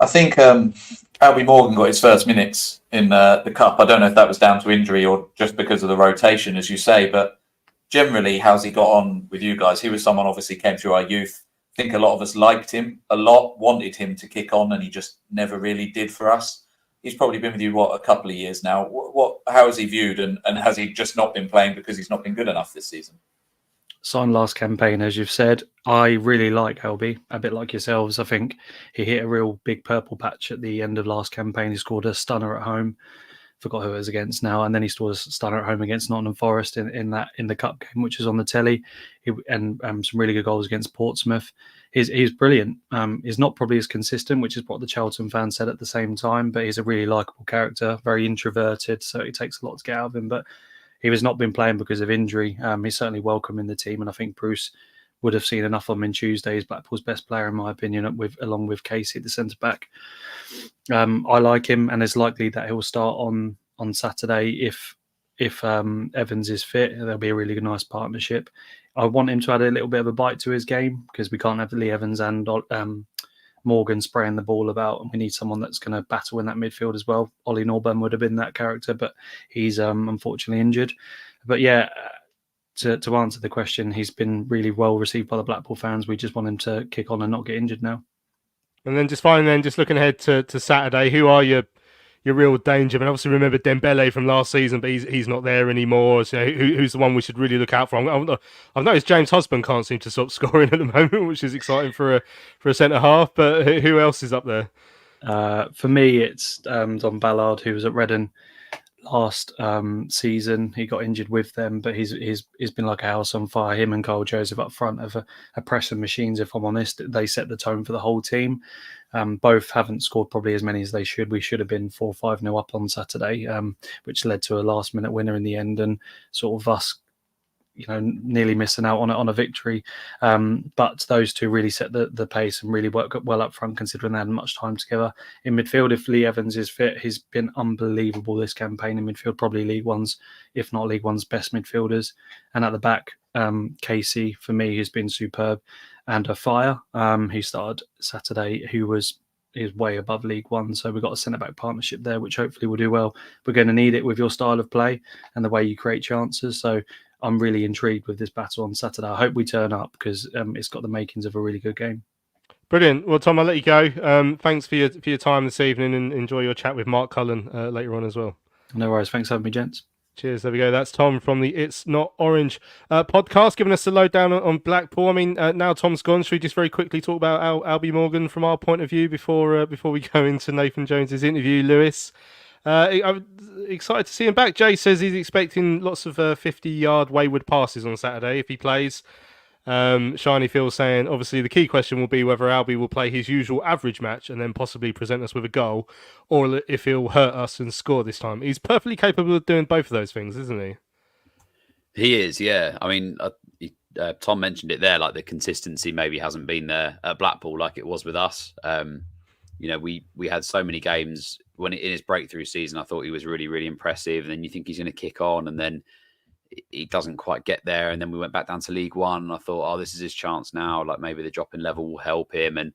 I think Alaba Morgan got his first minutes in the Cup. I don't know if that was down to injury or just because of the rotation, as you say, but generally, how's he got on with you guys? He was someone obviously came through our youth. I think a lot of us liked him a lot, wanted him to kick on, and he just never really did for us. He's probably been with you, a couple of years now. How is he viewed, and has he just not been playing because he's not been good enough this season? Signed last campaign, as you've said. I really like Albie, a bit like yourselves. I think he hit a real big purple patch at the end of last campaign. He scored a stunner at home. Forgot who it was against now, and then he scored a stunner at home against Nottingham Forest in the cup game, which is on the telly, and some really good goals against Portsmouth. He's brilliant. He's not probably as consistent, which is what the Charlton fans said at the same time, but he's a really likeable character, very introverted, so it takes a lot to get out of him. But he has not been playing because of injury. He's certainly welcome in the team, and I think Bruce would have seen enough of him in Tuesday. He's Blackpool's best player, in my opinion, along with Casey, the centre back. I like him, and it's likely that he'll start on Saturday if Evans is fit. There'll be a really good, nice partnership. I want him to add a little bit of a bite to his game, because we can't have Lee Evans and Morgan spraying the ball about, and we need someone that's going to battle in that midfield as well. Ollie Norburn would have been that character, but he's unfortunately injured. But yeah, to answer the question, he's been really well received by the Blackpool fans. We just want him to kick on and not get injured now. And then just looking ahead to Saturday, who are your real danger? I mean, obviously remember Dembele from last season, but he's not there anymore. So who's the one we should really look out for? I've noticed James Husband can't seem to stop scoring at the moment, which is exciting for a centre half. But who else is up there? For me, it's Don Ballard, who was at Reading last season. He got injured with them, but he's been like a house on fire. Him and Carl Joseph up front of a pressing machines, if I'm honest. They set the tone for the whole team. Both haven't scored probably as many as they should. We should have been 4-5-0 up on Saturday, which led to a last minute winner in the end, and sort of us nearly missing out on a victory. But those two really set the pace and really worked well up front, considering they hadn't much time together. In midfield, if Lee Evans is fit, he's been unbelievable this campaign in midfield, probably League One's, if not League One's best midfielders. And at the back, Casey, for me, has been superb. And a fire, who started Saturday, is way above League One. So we've got a centre-back partnership there, which hopefully will do well. We're going to need it with your style of play and the way you create chances. So I'm really intrigued with this battle on Saturday. I hope we turn up, because it's got the makings of a really good game. Brilliant. Well, Tom, I'll let you go. Thanks for your time this evening, and enjoy your chat with Mark Cullen later on as well. No worries. Thanks for having me, gents. Cheers. There we go. That's Tom from the It's Not Orange podcast, giving us a lowdown on Blackpool. I mean, now Tom's gone, should we just very quickly talk about Alaba Morgan from our point of view before we go into Nathan Jones's interview, Lewis? I'm excited to see him back. Jay says he's expecting lots of 50-yard wayward passes on Saturday if he plays. Shiny Phil saying, obviously, the key question will be whether Albie will play his usual average match and then possibly present us with a goal, or if he'll hurt us and score this time. He's perfectly capable of doing both of those things, isn't he? He is, yeah. I mean, Tom mentioned it there, like the consistency maybe hasn't been there at Blackpool like it was with us. We had so many games when in his breakthrough season, I thought he was really, really impressive. And then you think he's going to kick on, and then he doesn't quite get there. And then we went back down to League One, and I thought, this is his chance now. Like maybe the drop in level will help him. And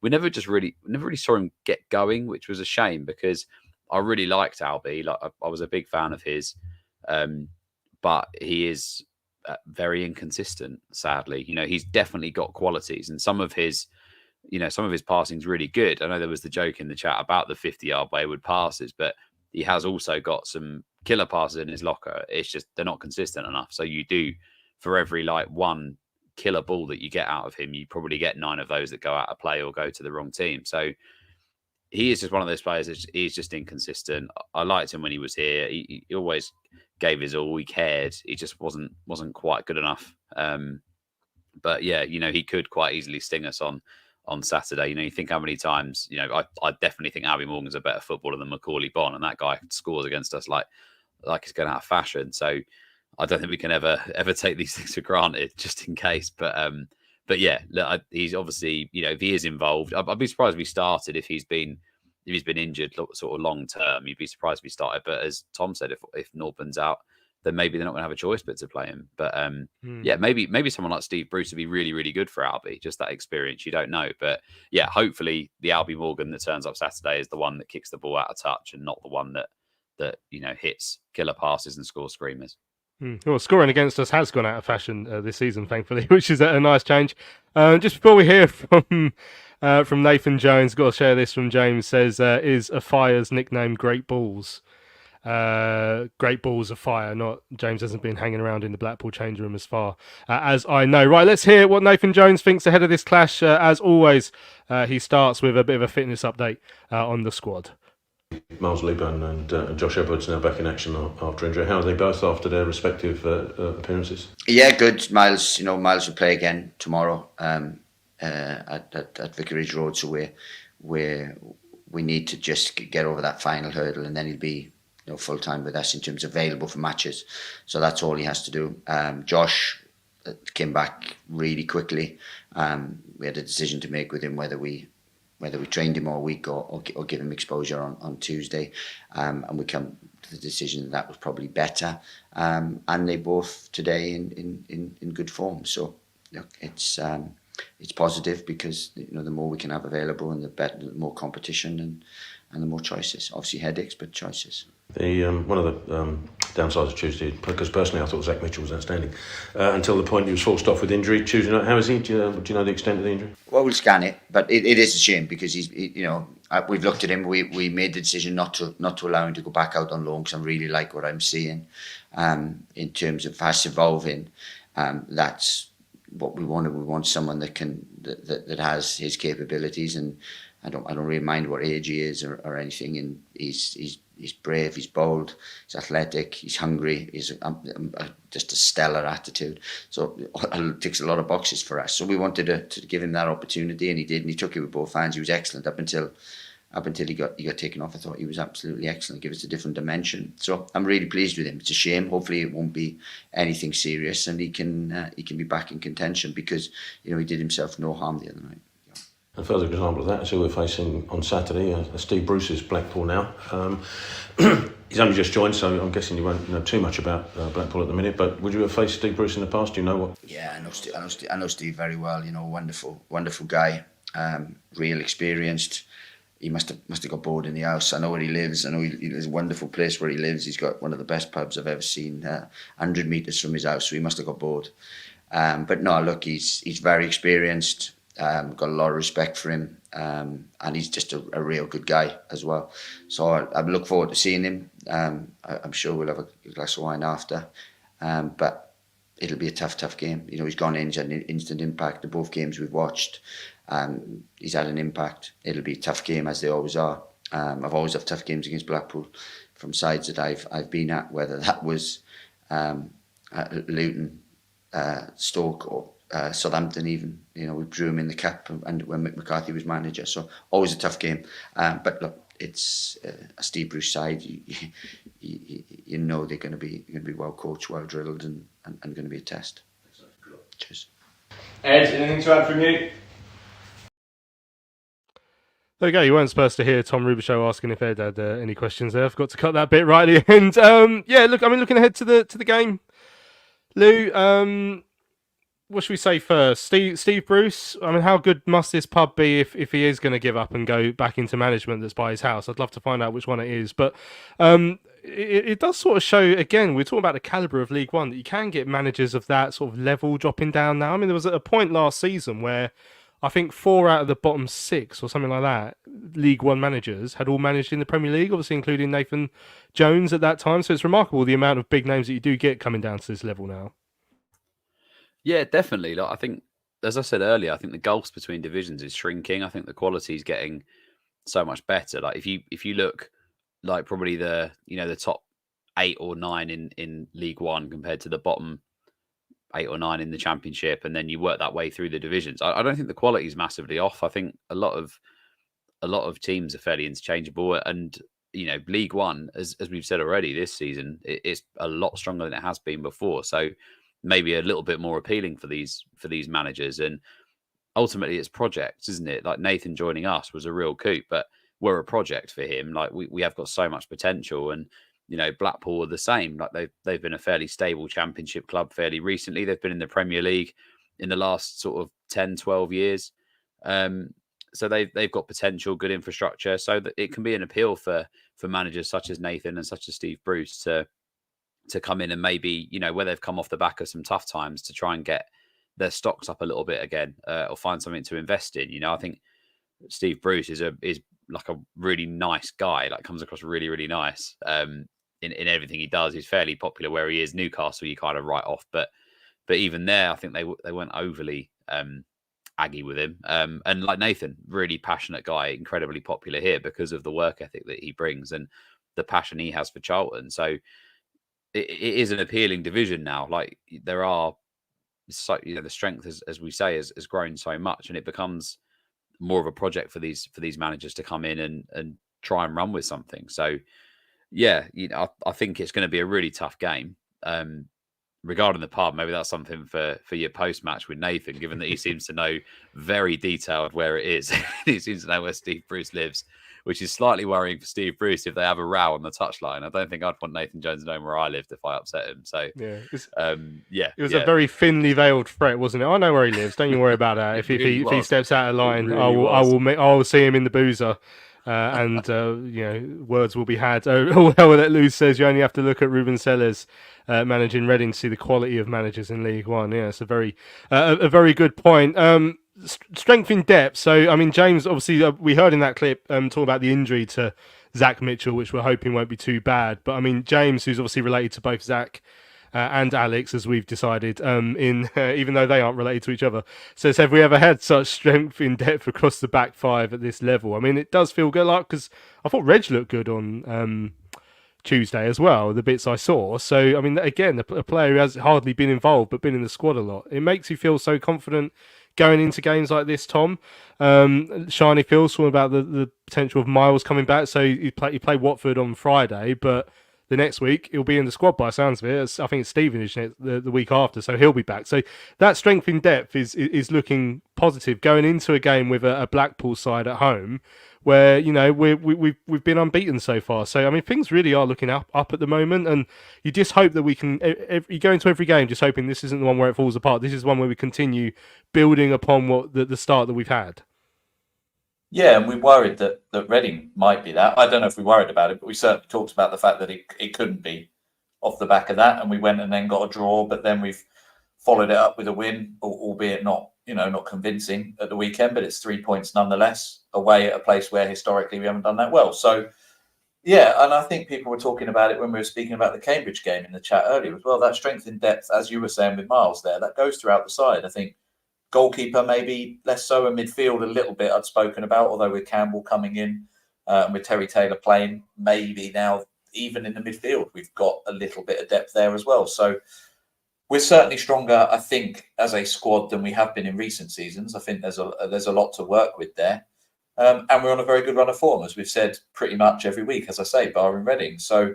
we never really saw him get going, which was a shame, because I really liked Albie. Like I was a big fan of his, but he is very inconsistent, sadly. He's definitely got qualities, and some of his passing's really good. I know there was the joke in the chat about the 50-yard wayward passes, but he has also got some killer passes in his locker. It's just they're not consistent enough. So you do, for every one killer ball that you get out of him, you probably get 9 of those that go out of play or go to the wrong team. So he is just one of those players that he's just inconsistent. I liked him when he was here. He always gave his all. He cared. He just wasn't quite good enough. But yeah, he could quite easily sting us on Saturday. You think how many times, I definitely think Alaba Morgan's a better footballer than Macaulay Bonne, and that guy scores against us like it's going out of fashion. So I don't think we can ever take these things for granted, just in case. But yeah, look, he's obviously, if he is involved, I'd be surprised if he started if he's been injured sort of long term. You'd be surprised if he started. But as Tom said, if Norton's out, then maybe they're not going to have a choice but to play him. But yeah, maybe someone like Steve Bruce would be really, really good for Albi. Just that experience, you don't know. But yeah, hopefully the Albi Morgan that turns up Saturday is the one that kicks the ball out of touch and not the one that hits killer passes and scores screamers. Well, scoring against us has gone out of fashion this season, thankfully, which is a nice change. Just before we hear from Nathan Jones, got to share this from James. Says, is Afaya's nickname Great Balls? Great Balls of Fire. Not James hasn't been hanging around in the Blackpool change room as far as I know. Right, let's hear what Nathan Jones thinks ahead of this clash. As always, he starts with a bit of a fitness update on the squad. Miles Leaburn and Josh Edwards now back in action after injury. How are they both after their respective appearances? Yeah, good. Miles will play again tomorrow at Vicarage Road. So we need to just get over that final hurdle, and then he'll be full time with us in terms of available for matches. So that's all he has to do. Josh came back really quickly. We had a decision to make with him whether we trained him all week or give him exposure on Tuesday, and we come to the decision that was probably better. And they both today in good form. So it's positive because the more we can have available and the more competition and the more choices. Obviously headaches, but choices. One of the downsides of Tuesday, because personally I thought Zach Mitchell was outstanding until the point he was forced off with injury Tuesday night. How is he? Do you know the extent of the injury? Well, we'll scan it, but it is a shame because we've looked at him. We made the decision not to allow him to go back out on loan because I really like what I'm seeing in terms of fast evolving. That's what we wanted. We want someone that has his capabilities, and I don't really mind what age he is or anything. And he's brave, he's bold, he's athletic, he's hungry, he's just a stellar attitude. So it ticks a lot of boxes for us. So we wanted to give him that opportunity, and he did, and he took it with both hands. He was excellent up until he got taken off. I thought he was absolutely excellent. Give us a different dimension. So I'm really pleased with him. It's a shame. Hopefully it won't be anything serious, and he can be back in contention because he did himself no harm the other night. A further example of that is who we're facing on Saturday. Steve Bruce's Blackpool now. He's only just joined, so I'm guessing you won't know too much about Blackpool at the minute. But would you have faced Steve Bruce in the past? Do you know what? Yeah, I know Steve very well. Wonderful guy, real experienced. He must have got bored in the house. I know where he lives. I know it's a wonderful place where he lives. He's got one of the best pubs I've ever seen, 100 metres from his house. So he must have got bored. But no, look, he's very experienced. Got a lot of respect for him, and he's just a real good guy as well. So I look forward to seeing him. I'm sure we'll have a glass of wine after, but it'll be a tough game. He's gone in, he's had an instant impact. The both games we've watched, he's had an impact. It'll be a tough game, as they always are. I've always had tough games against Blackpool from sides that I've been at, whether that was Luton, Stoke, or Southampton even. We drew him in the cup and when Mick McCarthy was manager, so always a tough game. But look, it's a Steve Bruce side. You know they're going to be well coached, well drilled, and going to be a test. Cheers. Ed, anything to add from you? There you go. You weren't supposed to hear Tom Rubishow asking if Ed had any questions there. I forgot to cut that bit right at the end. Yeah, look, looking ahead to the game, Lou. What should we say first? Steve Bruce, how good must this pub be if he is going to give up and go back into management that's by his house? I'd love to find out which one it is. But it does sort of show, again, we're talking about the calibre of League One, that you can get managers of that sort of level dropping down now. I mean, there was a point last season where I think 4 out of the bottom 6 or something like that, League One managers had all managed in the Premier League, obviously including Nathan Jones at that time. So it's remarkable the amount of big names that you do get coming down to this level now. Yeah, definitely. Like, I think, as I said earlier, I think the gulfs between divisions is shrinking. I think the quality is getting so much better. Like if you look, like probably the top 8 or 9 in League One compared to the bottom 8 or 9 in the Championship, and then you work that way through the divisions, I don't think the quality is massively off. I think a lot of teams are fairly interchangeable, and League One, as we've said already this season, it's a lot stronger than it has been before. So maybe a little bit more appealing for these managers. And ultimately, it's projects, isn't it? Like Nathan joining us was a real coup, but we're a project for him. Like we have got so much potential, and Blackpool are the same. Like they've been a fairly stable Championship club fairly recently. They've been in the Premier League in the last sort of 10, 12 years. So they've got potential, good infrastructure, so that it can be an appeal for managers such as Nathan and such as Steve Bruce to come in and maybe, where they've come off the back of some tough times, to try and get their stocks up a little bit again, or find something to invest in. I think Steve Bruce is like a really nice guy, like comes across really, really nice in everything he does. He's fairly popular where he is. Newcastle, you kind of write off, but even there, I think they weren't overly aggy with him. And like Nathan, really passionate guy, incredibly popular here because of the work ethic that he brings and the passion he has for Charlton. So it is an appealing division now. Like there are, so the strength, as we say, has grown so much, and it becomes more of a project for these managers to come in and try and run with something. So yeah, I think it's going to be a really tough game. Regarding the pub, maybe that's something for your post match with Nathan, given that he seems to know very detailed where it is. He seems to know where Steve Bruce lives, which is slightly worrying for Steve Bruce if they have a row on the touchline. I don't think I'd want Nathan Jones knowing where I lived if I upset him. So yeah, it was a very thinly veiled threat, wasn't it? I know where he lives. Don't you worry about that. If he steps out of line, I will see him in the boozer. And words will be had. Oh, that Lou says you only have to look at Ruben Sellers managing Reading to see the quality of managers in League One. Yeah, it's a very good point. Strength in depth. So, I mean, James, obviously, we heard in that clip talk about the injury to Zach Mitchell, which we're hoping won't be too bad. But, I mean, James, who's obviously related to both Zach and Alex, as we've decided, even though they aren't related to each other, says, have we ever had such strength in depth across the back five at this level? I mean, it does feel good, like, because I thought Reg looked good on Tuesday as well, the bits I saw. So, I mean, again, a player who has hardly been involved but been in the squad a lot. It makes you feel so confident going into games like this, Tom. Shiny Phil's talking about the potential of Miles coming back. So you play Watford on Friday, but the next week he'll be in the squad by the sounds of it. I think it's Stevenage the week after, so he'll be back. So that strength in depth is looking positive going into a game with a Blackpool side at home, where we've been unbeaten so far. So I mean, things really are looking up at the moment, and you just hope that we can. You go into every game just hoping this isn't the one where it falls apart. This is one where we continue building upon what the start that we've had. Yeah, and we worried that Reading might be that. I don't know if we worried about it, but we certainly talked about the fact that it couldn't be off the back of that. And we went and then got a draw, but then we've followed it up with a win, albeit not convincing at the weekend, but it's 3 points nonetheless away at a place where historically we haven't done that well. So, yeah, and I think people were talking about it when we were speaking about the Cambridge game in the chat earlier as well. That strength in depth, as you were saying with Miles there, that goes throughout the side. I think goalkeeper maybe less so, and midfield a little bit I'd spoken about, although with Campbell coming in and with Terry Taylor playing, maybe now even in the midfield we've got a little bit of depth there as well. So we're certainly stronger, I think, as a squad than we have been in recent seasons. I think there's a lot to work with there. And we're on a very good run of form, as we've said pretty much every week, as I say, barring Reading. So,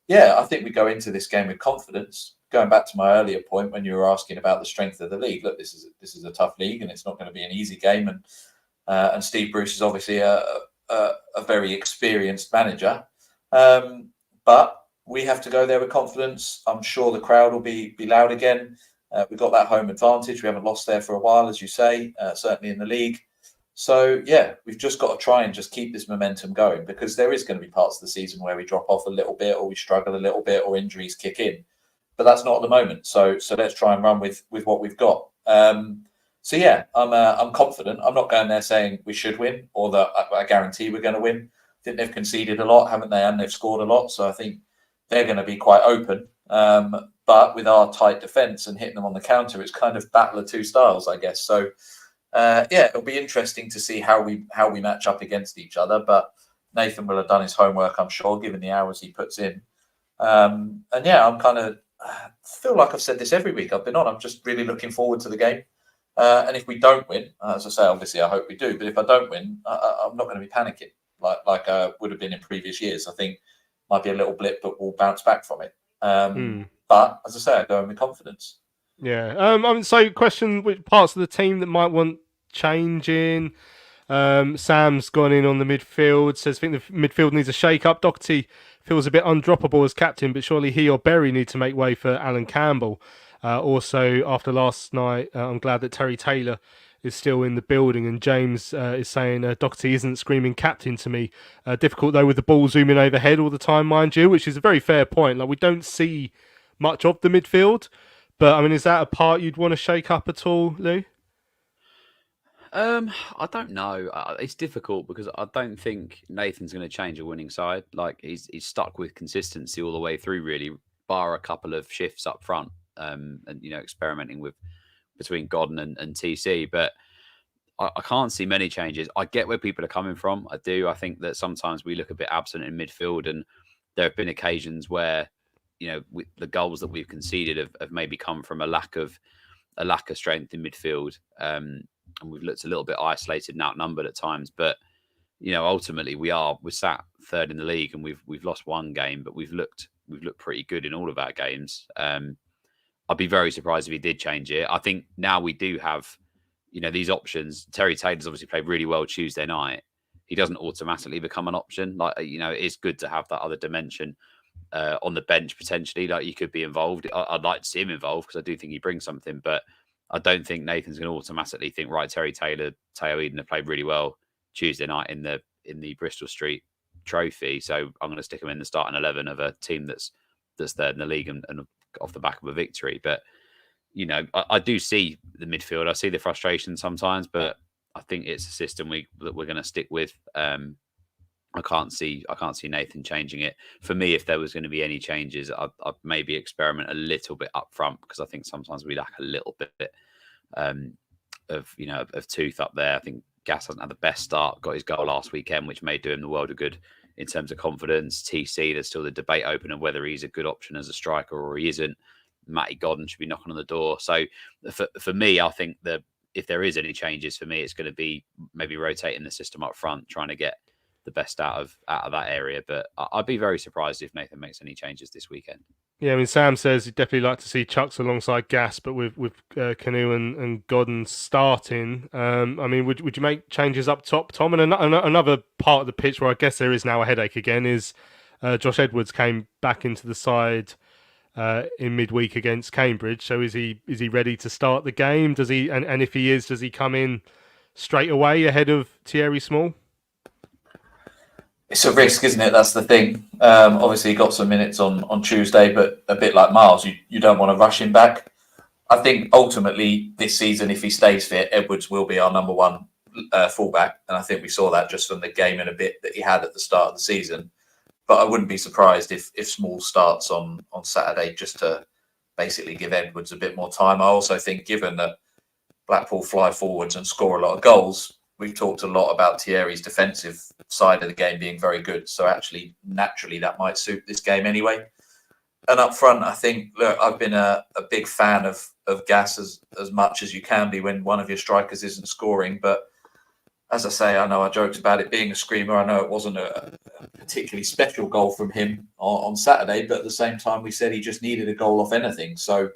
yeah, I think we go into this game with confidence. Going back to my earlier point when you were asking about the strength of the league, look, this is a tough league and it's not going to be an easy game. And Steve Bruce is obviously a very experienced manager. But we have to go there with confidence. I'm sure the crowd will be loud again. We've got that home advantage. We haven't lost there for a while, as you say, certainly in the league. So, yeah, we've just got to try and just keep this momentum going, because there is going to be parts of the season where we drop off a little bit, or we struggle a little bit, or injuries kick in. But that's not at the moment. So let's try and run with what we've got. So yeah, I'm confident. I'm not going there saying we should win, or that I guarantee we're going to win. I think they've conceded a lot, haven't they? And they've scored a lot. So I think they're going to be quite open. But with our tight defence and hitting them on the counter, it's kind of battle of two styles, I guess. So yeah, it'll be interesting to see how we match up against each other. But Nathan will have done his homework, I'm sure, given the hours he puts in. And yeah, I feel like I've said this every week I've been on. I'm just really looking forward to the game. And if we don't win, as I say, obviously I hope we do. But if I don't win, I'm not going to be panicking like I would have been in previous years. I think might be a little blip, but we'll bounce back from it. But as I say, I go in with confidence. Yeah. So, question: which parts of the team that might want changing? Sam's gone in on the midfield. Says, I think the midfield needs a shake-up. Doherty feels a bit undroppable as captain, but surely he or Berry need to make way for Alan Campbell. Also, after last night, I'm glad that Terry Taylor is still in the building. And James is saying Doherty isn't screaming captain to me. Difficult, though, with the ball zooming overhead all the time, mind you, which is a very fair point. Like, we don't see much of the midfield. But, I mean, is that a part you'd want to shake up at all, Lou? I don't know. It's difficult because I don't think Nathan's going to change a winning side. Like he's stuck with consistency all the way through, really, bar a couple of shifts up front, and experimenting with between Godden and TC. But I can't see many changes. I get where people are coming from. I do. I think that sometimes we look a bit absent in midfield, and there have been occasions where the goals that we've conceded have maybe come from a lack of strength in midfield. And we've looked a little bit isolated and outnumbered at times, but ultimately we're sat third in the league, and we've lost one game, but we've looked pretty good in all of our games. I'd be very surprised if he did change it. I think now we do have these options. Terry Taylor's obviously played really well Tuesday night. He doesn't automatically become an option. It's good to have that other dimension on the bench potentially. Like, you could be involved. I'd like to see him involved because I do think he brings something, but I don't think Nathan's going to automatically think, right, Terry Taylor, Teo Eden have played really well Tuesday night in the Bristol Street Trophy, so I'm going to stick him in the starting 11 of a team that's third in the league and off the back of a victory. But I do see the midfield. I see the frustration sometimes, but I think it's a system that we're going to stick with. I can't see Nathan changing it. For me, if there was going to be any changes, I'd maybe experiment a little bit up front, because I think sometimes we lack a little bit of tooth up there. I think Gas hasn't had the best start. Got his goal last weekend, which may do him the world of good in terms of confidence. TC, there's still the debate open of whether he's a good option as a striker or he isn't. Matty Godden should be knocking on the door. So for me, I think that if there is any changes, for me, it's going to be maybe rotating the system up front, trying to get the best out of that area. But I'd be very surprised if Nathan makes any changes this weekend. Yeah, I mean, Sam says he'd definitely like to see Chucks alongside Gas, but with Canoe and Godden starting. I mean, would you make changes up top, Tom? And another part of the pitch where I guess there is now a headache again is Josh Edwards came back into the side in midweek against Cambridge. So is he ready to start the game? Does he? And if he is, does he come in straight away ahead of Thierry Small? It's a risk, isn't it? That's the thing. Obviously, he got some minutes on Tuesday, but a bit like Miles, you don't want to rush him back. I think ultimately this season, if he stays fit, Edwards will be our number one fullback. And I think we saw that just from the game and a bit that he had at the start of the season. But I wouldn't be surprised if Small starts on Saturday, just to basically give Edwards a bit more time. I also think, given that Blackpool fly forwards and score a lot of goals, we've talked a lot about Thierry's defensive side of the game being very good. So actually, naturally, that might suit this game anyway. And up front, I think, look, I've been a big fan of Gas as much as you can be when one of your strikers isn't scoring. But as I say, I know I joked about it being a screamer. I know it wasn't a particularly special goal from him on Saturday, but at the same time, we said he just needed a goal off anything. So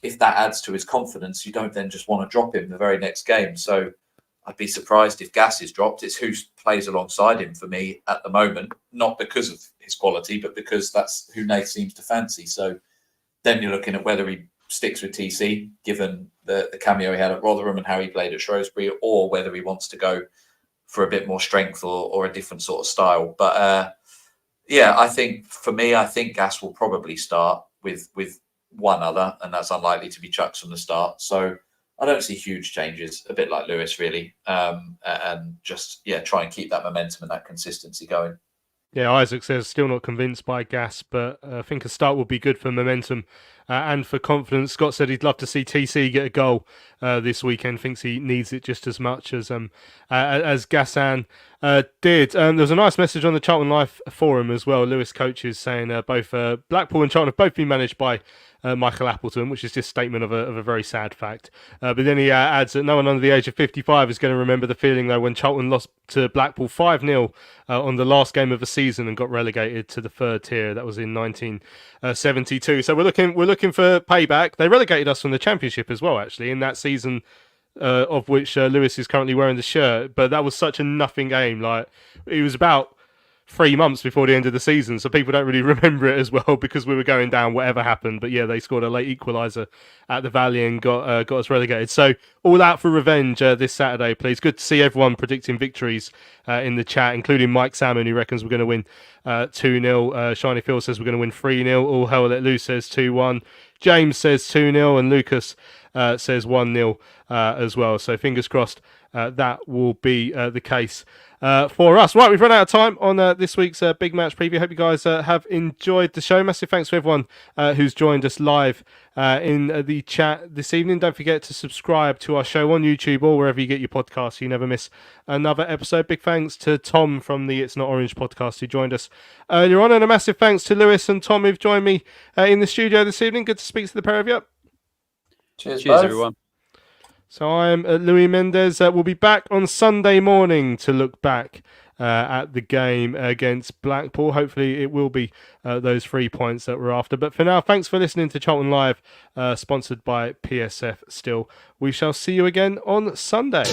if that adds to his confidence, you don't then just want to drop him the very next game. So I'd be surprised if Gas is dropped. It's who plays alongside him for me at the moment, not because of his quality, but because that's who Nate seems to fancy. So then you're looking at whether he sticks with TC, given the cameo he had at Rotherham and how he played at Shrewsbury, or whether he wants to go for a bit more strength or a different sort of style. But yeah, I think Gas will probably start with one other, and that's unlikely to be Chucks from the start. So I don't see huge changes, a bit like Lewis, really. And just, try and keep that momentum and that consistency going. Yeah, Isaac says still not convinced by Gas, but I think a start would be good for momentum and for confidence. Scott said he'd love to see TC get a goal this weekend. Thinks he needs it just as much as Gassan did. There was a nice message on the Charlton Life forum as well. Lewis coaches saying both Blackpool and Charlton have both been managed by Michael Appleton, which is just a statement of a very sad fact. But then he adds that no one under the age of 55 is going to remember the feeling, though, when Charlton lost to Blackpool 5-0 on the last game of the season and got relegated to the third tier. That was in 1972. So we're looking for payback. They relegated us from the Championship as well, actually, in that season of which Lewis is currently wearing the shirt. But that was such a nothing game. Like, it was about 3 months before the end of the season, so people don't really remember it as well because we were going down whatever happened. But yeah, they scored a late equaliser at the Valley and got us relegated. So all out for revenge this Saturday, please. Good to see everyone predicting victories in the chat, including Mike Salmon, who reckons we're going to win 2-0. Shiny Phil says we're going to win 3-0. All Hell Let Loose says 2-1. James says 2-0, and Lucas says 1-0 as well. So fingers crossed that will be the case for us. Right, we've run out of time on this week's big match preview. Hope you guys have enjoyed the show. Massive thanks to everyone who's joined us live in the chat this evening. Don't forget to subscribe to our show on YouTube or wherever you get your podcasts so you never miss another episode. Big thanks to Tom from the It's Not Orange podcast who joined us earlier on, and a massive thanks to Lewis and Tom who've joined me in the studio this evening. Good to speak to the pair of you. Cheers everyone. So I'm Louis Mendez. We'll be back on Sunday morning to look back at the game against Blackpool. Hopefully it will be those 3 points that we're after. But for now, thanks for listening to Charlton Live, sponsored by PSF still. We shall see you again on Sunday.